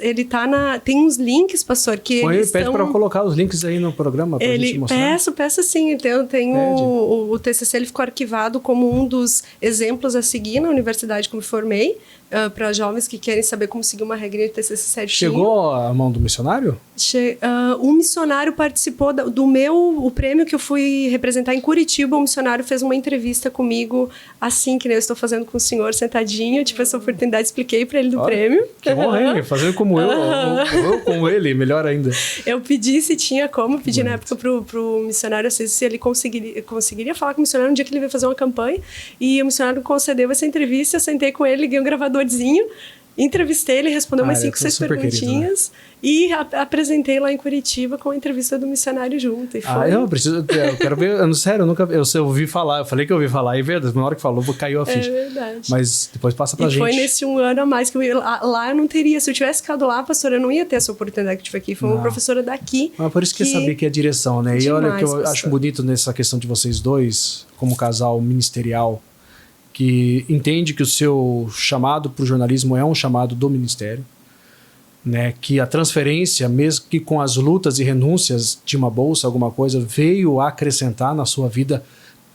ele tá tem uns links, pastor, que pede para colocar os links aí no programa pra gente mostrar. Peço sim, tem o TCC, ele ficou arquivado como um dos exemplos a seguir na universidade que eu me formei, para jovens que querem saber como seguir uma regrinha de TCC certinho. Chegou a mão do missionário? Um missionário participou o prêmio que eu fui representar em Curitiba. O missionário fez uma entrevista comigo, assim que eu estou fazendo com o senhor, sentadinho, tipo, essa oportunidade, expliquei para ele do prêmio. Que bom, hein? Fazer como eu com ele, melhor ainda. Eu pedi se tinha como, pedi na época pro missionário se ele conseguiria falar com o missionário no dia que ele veio fazer uma campanha, e o missionário concedeu essa entrevista, eu sentei com ele, liguei um gravadorzinho, entrevistei, ele respondeu umas 5, 6 perguntinhas, querido, né? E apresentei lá em Curitiba com a entrevista do missionário junto. E foi... eu quero ver, sério, eu ouvi falar, eu falei que eu ouvi falar, e verdade, na hora que falou, caiu a ficha. É verdade. Mas depois passa pra gente. Foi nesse 1 ano a mais que lá eu não teria, se eu tivesse ficado lá, pastora, eu não ia ter essa oportunidade que eu tive aqui, foi uma professora daqui. Mas por isso que eu sabia que é direção, né? E olha, que eu acho bonito nessa questão de vocês dois, como casal ministerial, que entende que o seu chamado para o jornalismo é um chamado do ministério, né? Que a transferência, mesmo que com as lutas e renúncias de uma bolsa, alguma coisa, veio acrescentar na sua vida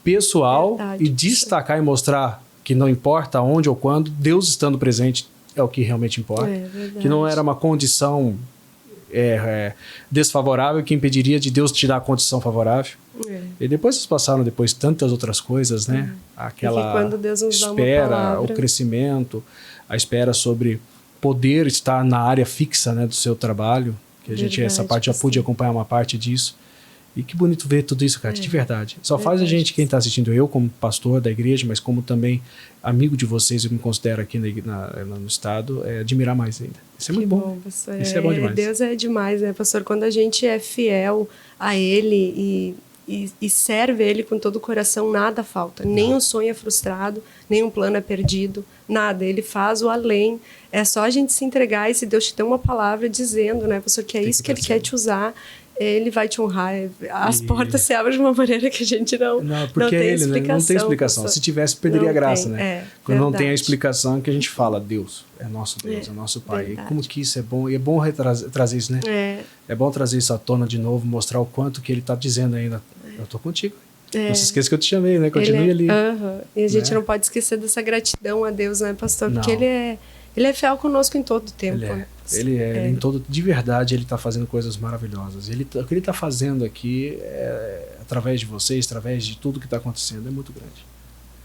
pessoal. Verdade, e destacar e mostrar que não importa onde ou quando, Deus estando presente é o que realmente importa. Que não era uma condição desfavorável que impediria de Deus te dar a condição favorável. E depois vocês passaram tantas outras coisas, né? Aquela quando Deus nos espera, dá uma palavra, o crescimento, a espera sobre poder estar na área fixa, né, do seu trabalho, que a gente, essa parte já pude acompanhar uma parte disso. E que bonito ver tudo isso, cara, de verdade. Só faz a gente, quem está assistindo, eu como pastor da igreja, mas como também amigo de vocês, eu me considero aqui no estado, admirar mais ainda. Isso é muito bom. Pastor. Isso é bom demais. Deus é demais, né, pastor? Quando a gente é fiel a Ele e serve Ele com todo o coração, nada falta. Nem um sonho é frustrado, nem um plano é perdido, nada. Ele faz o além. É só a gente se entregar, e se Deus te der uma palavra dizendo, né, pastor, que é isso que Ele quer te usar, Ele vai te honrar. As portas se abrem de uma maneira que a gente não tem explicação. Né? Não tem explicação. Pastor. Se tivesse, perderia a graça, né? Quando não tem a explicação, que a gente fala, Deus é nosso Deus, é nosso Pai. Verdade. E como que isso é bom? E é bom trazer isso, né? É bom trazer isso à tona de novo, mostrar o quanto que Ele está dizendo ainda. Eu estou contigo. Não se esqueça que eu te chamei, né? Continue ali. E a gente não pode esquecer dessa gratidão a Deus, né, pastor? Porque Ele é fiel conosco em todo o tempo. Ele em todo, de verdade, Ele está fazendo coisas maravilhosas. O que Ele está fazendo aqui, através de vocês, através de tudo que está acontecendo, é muito grande.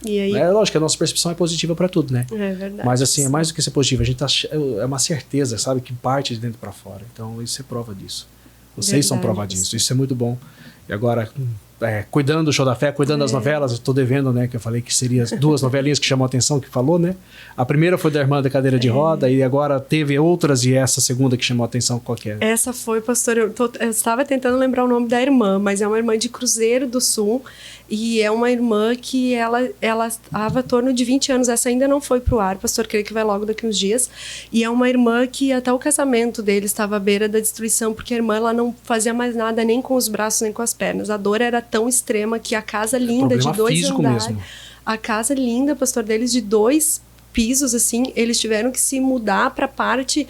E aí... lógico que a nossa percepção é positiva para tudo, né? É verdade. Mas assim, é mais do que ser positiva. A gente é uma certeza, sabe, que parte de dentro para fora. Então, isso é prova disso. Vocês são prova disso. Isso é muito bom. E agora, cuidando do Show da Fé, cuidando das novelas, eu estou devendo, né? Que eu falei que seria as 2 novelinhas que chamou a atenção, que falou, né? A primeira foi da Irmã da Cadeira de Roda, e agora teve outras, e essa segunda que chamou a atenção, qual que é? Essa foi, pastor, eu estava tentando lembrar o nome da irmã, mas é uma irmã de Cruzeiro do Sul, e é uma irmã que ela estava em torno de 20 anos, essa ainda não foi pro ar, pastor, creio que vai logo daqui uns dias, e é uma irmã que até o casamento dele estava à beira da destruição, porque a irmã ela não fazia mais nada, nem com os braços, nem com as pernas, a dor era tão extrema que a casa linda de 2 andares, a casa linda, pastor, deles de 2 pisos, assim, eles tiveram que se mudar para a parte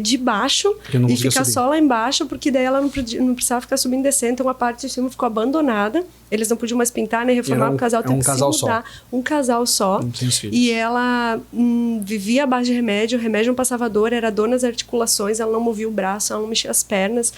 de baixo e ficar só lá embaixo, porque daí ela não precisava ficar subindo e descendo, então a parte de cima ficou abandonada, eles não podiam mais pintar nem reformar, o casal teve que se mudar, um casal só, e ela vivia à base de remédio, o remédio não passava dor, era dor nas articulações, ela não movia o braço, ela não mexia as pernas,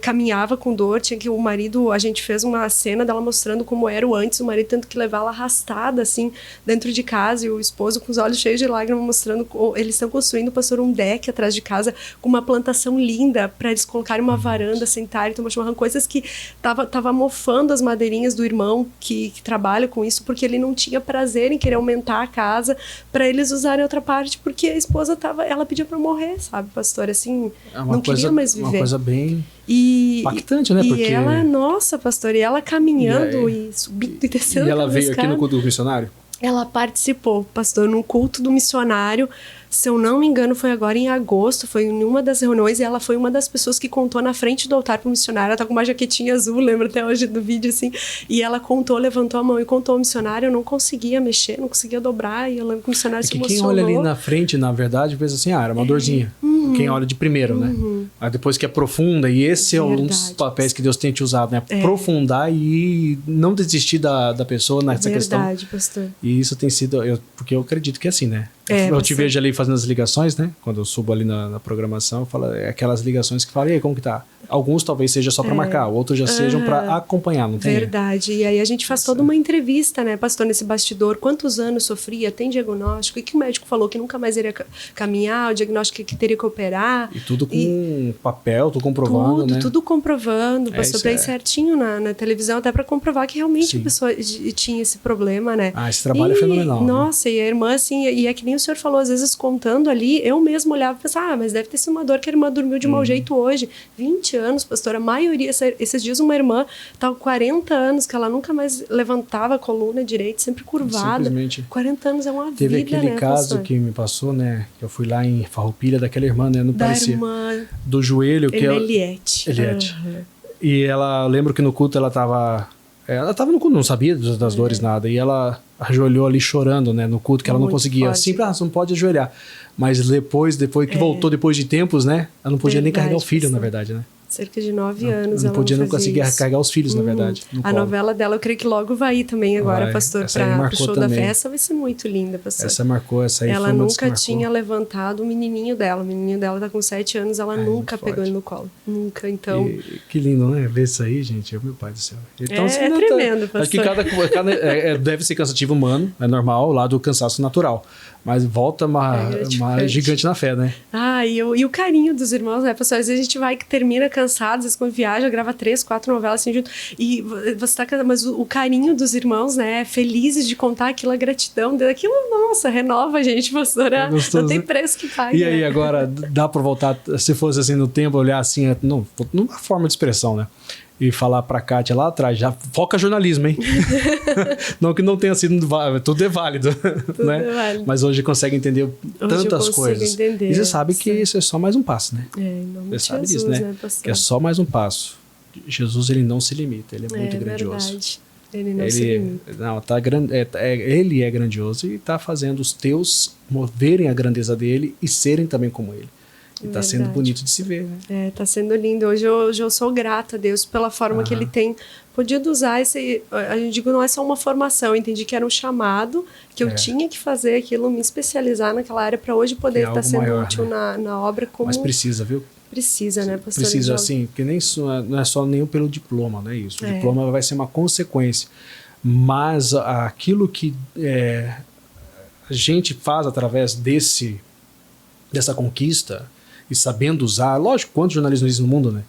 caminhava com dor, tinha que o marido, a gente fez uma cena dela mostrando como era o antes, o marido tendo que levá-la arrastada, assim, dentro de casa, e o esposo com os olhos cheios de lágrimas, mostrando, eles estão construindo, pastor, um deck atrás de casa, com uma plantação linda, para eles colocarem uma varanda, sentarem, tomar chimarrão, coisas que tava mofando as madeirinhas do irmão que trabalha com isso, porque ele não tinha prazer em querer aumentar a casa, para eles usarem outra parte, porque a esposa ela pedia para morrer, sabe, pastor, assim, não queria mais viver. Uma coisa bem impactante, né? Porque ela, nossa, pastor, e ela caminhando e subindo e descendo. E ela veio aqui no culto do missionário? Ela participou, pastor, num culto do missionário, se eu não me engano foi agora em agosto, foi em uma das reuniões, e ela foi uma das pessoas que contou na frente do altar pro missionário, ela tá com uma jaquetinha azul, lembro até hoje do vídeo, assim, e ela contou, levantou a mão e contou ao missionário, eu não conseguia mexer, não conseguia dobrar, e eu lembro que o missionário se emocionou. Quem olha ali na frente, na verdade, pensa assim, era uma dorzinha, quem olha de primeiro, né? Aí depois que aprofunda, e esse é um dos papéis que Deus tem te usado, né? Aprofundar e não desistir da pessoa nessa questão. Verdade, pastor. E isso tem sido, porque eu acredito que é assim, né? Eu te vejo ali fazendo as ligações, né? Quando eu subo ali na programação, eu falo, aquelas ligações que falam, e aí, como que tá? Alguns talvez seja só para marcar, outros já sejam para acompanhar, não tem? Verdade. E aí a gente faz toda uma entrevista, né, pastor, nesse bastidor. Quantos anos sofria? Tem diagnóstico? E que o médico falou que nunca mais iria caminhar, o diagnóstico que teria que operar. E tudo com papel, tudo comprovando, né? Tudo comprovando, pastor, pra ir certinho na televisão, até para comprovar que realmente a pessoa tinha esse problema, né? Esse trabalho é fenomenal. Nossa, e a irmã, assim, e é que nem o senhor falou, às vezes contando ali, eu mesmo olhava e pensava, mas deve ter sido uma dor que a irmã dormiu de mau jeito hoje. 20 anos, pastor, a maioria, esses dias uma irmã tá com 40 anos, que ela nunca mais levantava a coluna direito, sempre curvada. Simplesmente. 40 anos é uma vida, Teve aquele caso pastor? que me passou, né, que eu fui lá em Farroupilha, daquela irmã, né, não parecia. Irmã do joelho. Que Eliette. E ela, lembro que no culto ela tava no culto, não sabia das dores, nada, e ela ajoelhou ali chorando, né, no culto, que ela não conseguia, sempre, você não pode ajoelhar, mas depois que voltou depois de tempos, né, ela não podia nem carregar o filho, na verdade, né. Cerca de 9 anos não podia, não conseguia carregar os filhos, na verdade. A novela dela, eu creio que logo vai ir também agora, pastor, para o show também. Da festa. Essa vai ser muito linda, pastor. Essa marcou, essa aí ela nunca tinha levantado o menininho dela. O menininho dela tá com 7 anos, ela nunca pegou ele no colo. Nunca, então... Que lindo, né? Ver isso aí, gente. Meu pai do céu. Então, é tremendo, pastor. Acho que cada deve ser cansativo humano, é normal, lá do cansaço natural. Mas volta uma gigante na fé, né? E o carinho dos irmãos, né, pastor? Às vezes a gente vai que termina cansado, às vezes quando viaja, grava 3, 4 novelas assim junto. E você tá cansado, mas o carinho dos irmãos, né? Felizes de contar aquilo, a gratidão daquilo, nossa, renova a gente, pastora. Não tem preço que pague. E aí, agora, dá pra voltar, se fosse assim no tempo, olhar assim, numa forma de expressão, né? E falar pra Kátia lá atrás, já foca jornalismo, hein? Não que não tenha sido tudo é válido, né? É válido. Mas hoje consegue entender tantas coisas. Entender, e você sabe que isso é só mais um passo, né? Você sabe Jesus, disso, né? Que é só mais um passo. Jesus, ele não se limita, ele é muito grandioso. Verdade. Ele não se limita. Ele é grandioso e tá fazendo os teus moverem a grandeza dele e serem também como ele. E tá sendo bonito de se ver, né? Tá sendo lindo. Hoje eu sou grata a Deus pela forma que ele tem podido usar esse... Eu digo, não é só uma formação. Eu entendi que era um chamado, que eu tinha que fazer aquilo, me especializar naquela área para hoje poder estar sendo maior, útil, né? na obra como... Mas precisa, viu? Precisa, né, pastor? Precisa, assim, porque não é só nem pelo diploma, não é isso. O diploma vai ser uma consequência. Mas aquilo que a gente faz através dessa conquista... E sabendo usar, lógico, quantos jornalistas existe no mundo, né?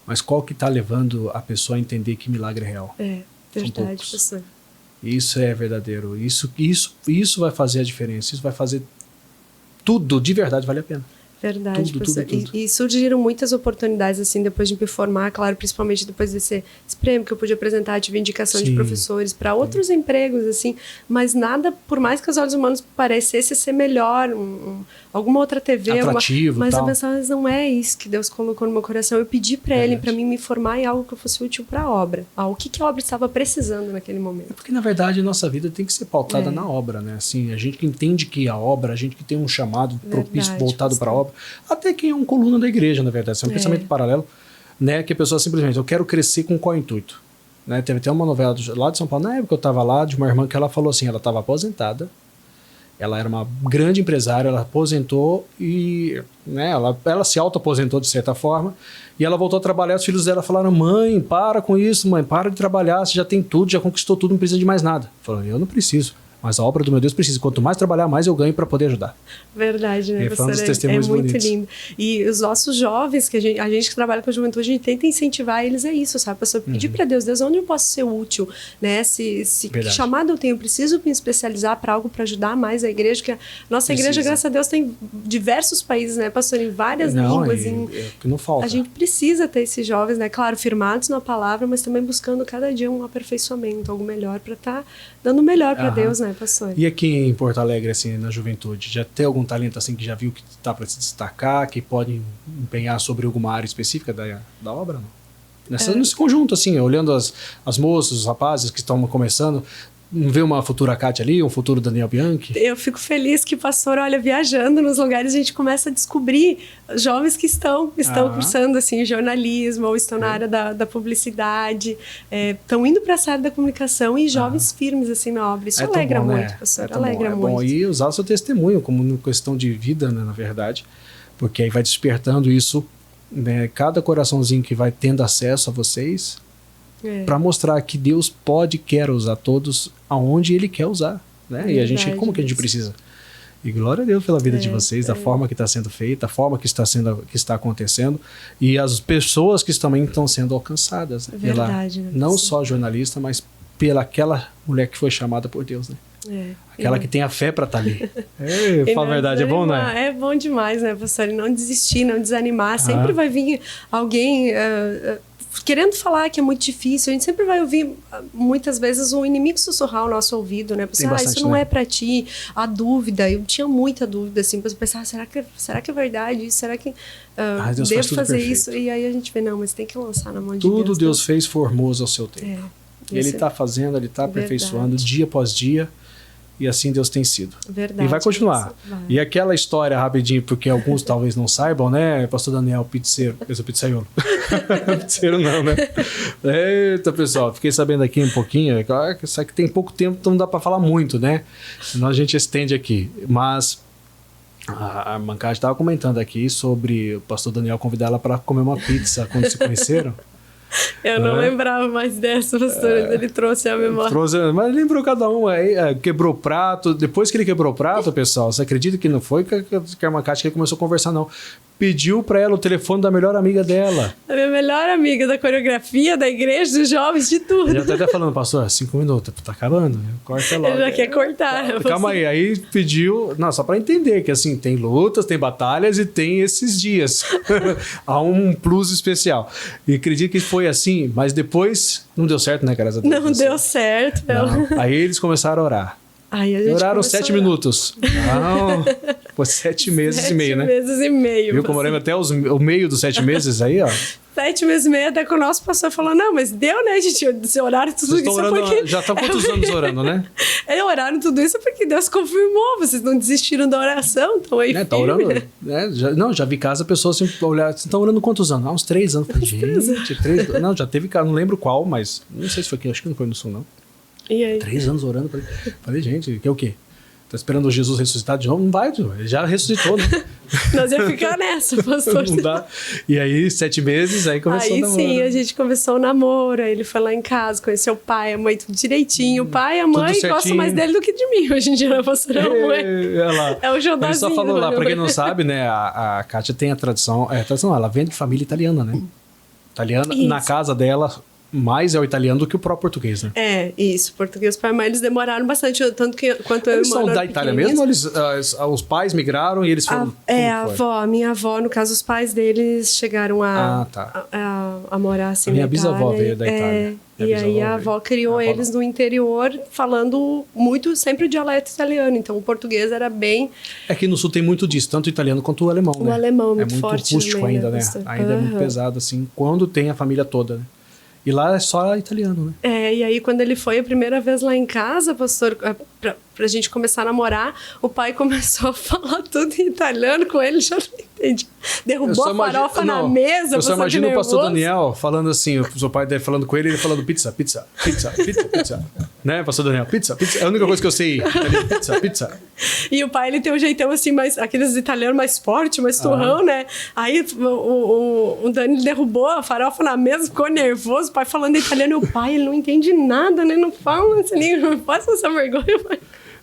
Mas qual que tá levando a pessoa a entender que milagre é real? Verdade, professor. Isso é verdadeiro. Isso vai fazer a diferença. Isso vai fazer tudo, de verdade, vale a pena. Verdade, professor. Tudo. E surgiram muitas oportunidades, assim, depois de me formar, claro, principalmente depois desse prêmio que eu pude apresentar, tive indicação de professores para outros empregos, assim, mas nada, por mais que os olhos humanos parecesse ser melhor, alguma outra TV, atrativo, mas tal. eu pensava, mas não é isso que Deus colocou no meu coração. Eu pedi para ele, para mim me formar em algo que fosse útil para a obra. O que a obra estava precisando naquele momento. Porque, na verdade, a nossa vida tem que ser pautada na obra, né? Assim, a gente que entende que a obra, a gente que tem um chamado propício voltado para a obra, até quem é um coluna da igreja, na verdade, isso é um pensamento paralelo, né, que a pessoa simplesmente, eu quero crescer com qual intuito? Né, teve até uma novela lá de São Paulo, na época eu estava lá, de uma irmã que ela falou assim, ela estava aposentada, ela era uma grande empresária, ela aposentou e né, ela se auto-aposentou de certa forma, e ela voltou a trabalhar, os filhos dela falaram, mãe, para com isso, mãe, para de trabalhar, você já tem tudo, já conquistou tudo, não precisa de mais nada. Falou, eu não preciso. Mas a obra do meu Deus precisa. Quanto mais trabalhar, mais eu ganho para poder ajudar. Verdade, né, professor? É muito bonitos. Lindo. E os nossos jovens, que a gente que trabalha com a juventude, a gente tenta incentivar eles a isso, sabe? Pessoa pedir para Deus, onde eu posso ser útil? Né? Que chamado eu tenho, eu preciso me especializar para algo para ajudar mais a igreja, que a nossa igreja, graças a Deus, tem diversos países, né, pastor? Em várias línguas. Que não falta. A gente precisa ter esses jovens, né? Claro, firmados na palavra, mas também buscando cada dia um aperfeiçoamento, algo melhor para estar dando o melhor para Deus, né, pastor? E aqui em Porto Alegre, assim, na juventude, já tem algum talento assim que já viu que está para se destacar, que pode empenhar sobre alguma área específica da obra? Não? Nesse conjunto, assim, olhando as moças, os rapazes que estão começando, não vê uma futura Kátia ali, um futuro Daniel Bianchi? Eu fico feliz que, pastor, olha, viajando nos lugares, a gente começa a descobrir jovens que estão cursando, assim, jornalismo, ou estão na área da publicidade, estão indo para essa área da comunicação e jovens firmes, assim, na obra. Isso alegra muito, né? Pastor, alegra muito. Bom, e usar o seu testemunho como uma questão de vida, né, na verdade, porque aí vai despertando isso né, cada coraçãozinho que vai tendo acesso a vocês, para mostrar que Deus pode e quer usar todos aonde Ele quer usar, né? E a gente, como que a gente precisa? E glória a Deus pela vida de vocês, da forma que está sendo feita, da forma que está acontecendo, e as pessoas que também estão sendo alcançadas, né? Verdade, pela, não só jornalista, mas pela aquela mulher que foi chamada por Deus, né? Aquela que tem a fé para estar ali. Fala a verdade, é bom, né? É bom demais, né, pastor? E não desistir, não desanimar. Sempre vai vir alguém querendo falar que é muito difícil. A gente sempre vai ouvir, muitas vezes, o inimigo sussurrar ao nosso ouvido, né? Pensar, isso não é para ti. A dúvida, eu tinha muita dúvida, assim, para pensar, será que é verdade? Será que devo fazer perfeito. Isso? E aí a gente vê, não, mas tem que lançar na mão de Deus. Tudo Deus fez formoso ao seu tempo. Ele está fazendo, Ele está aperfeiçoando dia após dia. E assim Deus tem sido. Verdade. E vai continuar. E aquela história, rapidinho, porque alguns talvez não saibam, né? Pastor Daniel, pizzeiro. Eu sou pizzaiolo. Pizzeiro não, né? Eita, pessoal. Fiquei sabendo aqui um pouquinho. Só que tem pouco tempo, então não dá para falar muito, né? Senão a gente estende aqui. Mas a Mancade estava comentando aqui sobre o pastor Daniel convidar ela para comer uma pizza quando se conheceram. Eu não lembrava mais dessa, pastor. Ele trouxe a memória. Mas lembrou cada um aí, quebrou o prato. Depois que ele quebrou o prato, pessoal, você acredita que não foi que a Mancate que começou a conversar, não. Pediu pra ela o telefone da melhor amiga dela. A minha melhor amiga da coreografia, da igreja, dos jovens, de tudo. Ele até falando, pastor, 5 minutos, tá acabando, corta logo. Ele já quer cortar. Calma aí, aí pediu, não, só pra entender que assim, tem lutas, tem batalhas e tem esses dias. Há um plus especial. E acredito que foi assim, mas depois não deu certo, né, graças a Deus? Não deu certo. Não. Aí eles começaram a orar. Oraram 7 minutos. Não, foi 7 meses e meio, né? 7 meses e meio. Viu como oramos até o meio dos 7 meses aí, ó. 7 meses e meio, até que o nosso pastor falou, não, mas deu, né, gente? Esse horário, tudo isso orando, porque... Já estão quantos anos orando, né? Oraram tudo isso porque Deus confirmou. Vocês não desistiram da oração, estão aí tá orando, já vi casa, pessoas assim, olhar, vocês estão orando quantos anos? Há uns 3 anos. Falei, gente, 3... Não, já teve casa, não lembro qual, mas não sei se foi aqui, acho que não foi no Sul, não. E aí? 3 anos orando. Falei, gente, que é o quê? Tá esperando Jesus ressuscitar de novo? Não vai, ele já ressuscitou, né? Nós ia ficar nessa, pastor. Não dá. E aí, 7 meses, aí começou o namoro. Aí sim, a gente começou o namoro, aí ele foi lá em casa, conheceu o pai, a mãe, tudo direitinho. O pai e a mãe gostam mais dele do que de mim. Hoje em dia, a pastora é o Jodazinho. Ele só falou lá, pra quem não sabe, né, a Kátia tem a tradição, ela vem de família italiana, né? Italiana, isso. Na casa dela... Mais é o italiano do que o próprio português, né? Isso. Português pai e mãe, eles demoraram bastante, tanto que quanto eles são da Itália mesmo? Ou os pais migraram e eles foram... a minha avó, no caso, os pais deles chegaram a morar assim minha bisavó veio da Itália. E aí a avó criou eles no interior, falando muito, sempre o dialeto italiano. Então o português era bem... Aqui no Sul tem muito disso, tanto o italiano quanto o alemão, né? O alemão é muito forte rústico ainda, né? Ainda é muito pesado, assim, quando tem a família toda, né? E lá é só italiano, né? E aí quando ele foi a primeira vez lá em casa, pastor, pra gente começar a namorar, o pai começou a falar tudo em italiano com ele, já não entendi. Derrubou a farofa na mesa, eu só imagino o pastor Daniel falando assim, o seu pai dele falando com ele falando pizza. Né, pastor Daniel? Pizza. É a única coisa que eu sei. Pizza. E o pai, ele tem um jeitão assim, aqueles italianos mais forte, mais turrão, né? Aí o Dani derrubou a farofa na mesa, ficou nervoso, o pai falando em italiano, e o pai, ele não entende nada, né? Não fala assim, não passa essa vergonha, pai.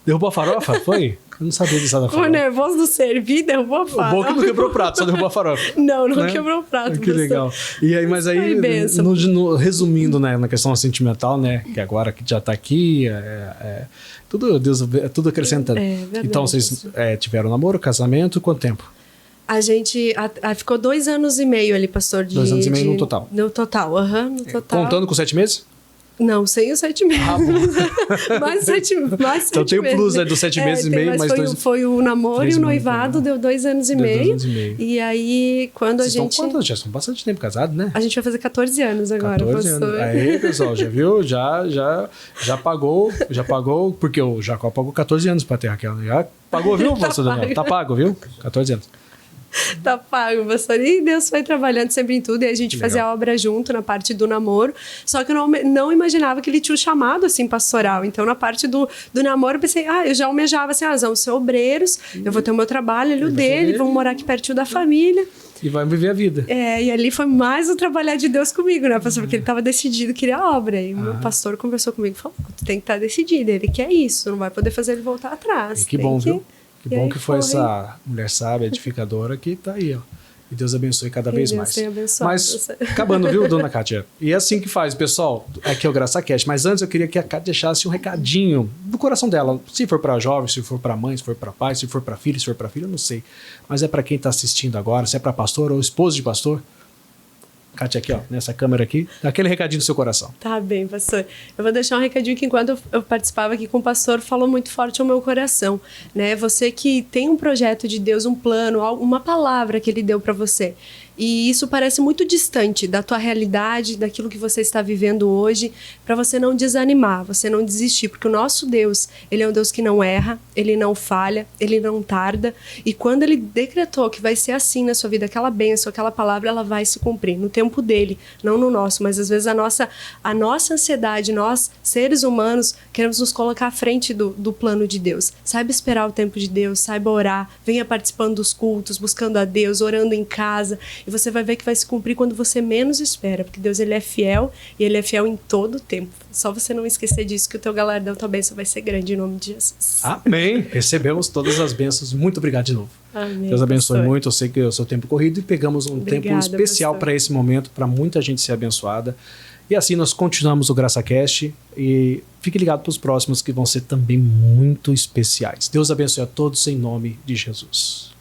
Derrubou a farofa? Foi? Eu não sabia disso da farofa. Ficou nervoso do servir, derrubou a farofa. O bom que não quebrou o prato, só derrubou a farofa. Não quebrou o prato. Que legal. E aí, mas aí, resumindo, né, na questão sentimental, né, que agora que já tá aqui, tudo acrescentando. Verdade, então, vocês tiveram namoro, casamento, quanto tempo? A gente ficou 2 anos e meio ali, pastor. 2 anos e meio no total? No total, no total. Contando com 7 meses? Não, sem os 7 meses. mais 7 meses. Então tem o plus dos 7 meses e meio, mais 2... Foi o namoro e o noivado, deu 2 anos e meio. 2 anos e meio. E aí, quando Vocês a gente... Quantos? Já são bastante tempo casados, né? A gente vai fazer 14 anos agora. 14 anos. Aí, pessoal, já viu? Já pagou, porque o Jacó pagou 14 anos pra ter Raquel. Já pagou, viu, pastor Daniel? Tá pago, viu? 14 anos. Tá pago, pastor. E Deus foi trabalhando sempre em tudo. E a gente fazia a obra junto na parte do namoro. Só que eu não imaginava que ele tinha um chamado assim pastoral. Então, na parte do namoro, eu pensei, eu já almejava assim, nós vamos ser obreiros, eu vou ter o meu trabalho, ele o dele, vamos morar aqui pertinho da família. E vai viver a vida. E ali foi mais o trabalhar de Deus comigo, né, pastor? Porque ele estava decidido, queria a obra. E o meu pastor conversou comigo e falou, tu tem que estar decidido, ele quer isso, não vai poder fazer ele voltar atrás. E que bom, viu? Que bom que foi essa mulher sábia, edificadora, que tá aí, ó. E Deus abençoe cada vez mais. Mas, acabando, viu, dona Kátia? E é assim que faz, pessoal. Aqui é o GraçaCast. Mas antes eu queria que a Kátia deixasse um recadinho do coração dela. Se for para jovem, se for para mãe, se for para pai, se for para filho, se for para filho, eu não sei. Mas é para quem tá assistindo agora, se é para pastor ou esposo de pastor. Kátia, aqui, ó, nessa câmera aqui, dá aquele recadinho do seu coração. Tá bem, pastor. Eu vou deixar um recadinho que enquanto eu participava aqui com o pastor, falou muito forte ao meu coração, né? Você que tem um projeto de Deus, um plano, uma palavra que ele deu para você. E isso parece muito distante da tua realidade, daquilo que você está vivendo hoje, para você não desanimar, você não desistir, porque o nosso Deus, ele é um Deus que não erra, ele não falha, ele não tarda, e quando ele decretou que vai ser assim na sua vida, aquela bênção, aquela palavra, ela vai se cumprir, no tempo dele, não no nosso, mas às vezes a nossa ansiedade, nós, seres humanos, queremos nos colocar à frente do plano de Deus. Saiba esperar o tempo de Deus, saiba orar, venha participando dos cultos, buscando a Deus, orando em casa, e você vai ver que vai se cumprir quando você menos espera, porque Deus, ele é fiel, e ele é fiel em todo o tempo. Só você não esquecer disso, que o teu galardão, tua bênção vai ser grande em nome de Jesus. Amém! Recebemos todas as bênçãos. Muito obrigado de novo. Amém, Deus abençoe muito. Eu sei que é o seu tempo corrido e pegamos um tempo especial para esse momento, para muita gente ser abençoada. E assim nós continuamos o GraçaCast e fique ligado para os próximos que vão ser também muito especiais. Deus abençoe a todos em nome de Jesus.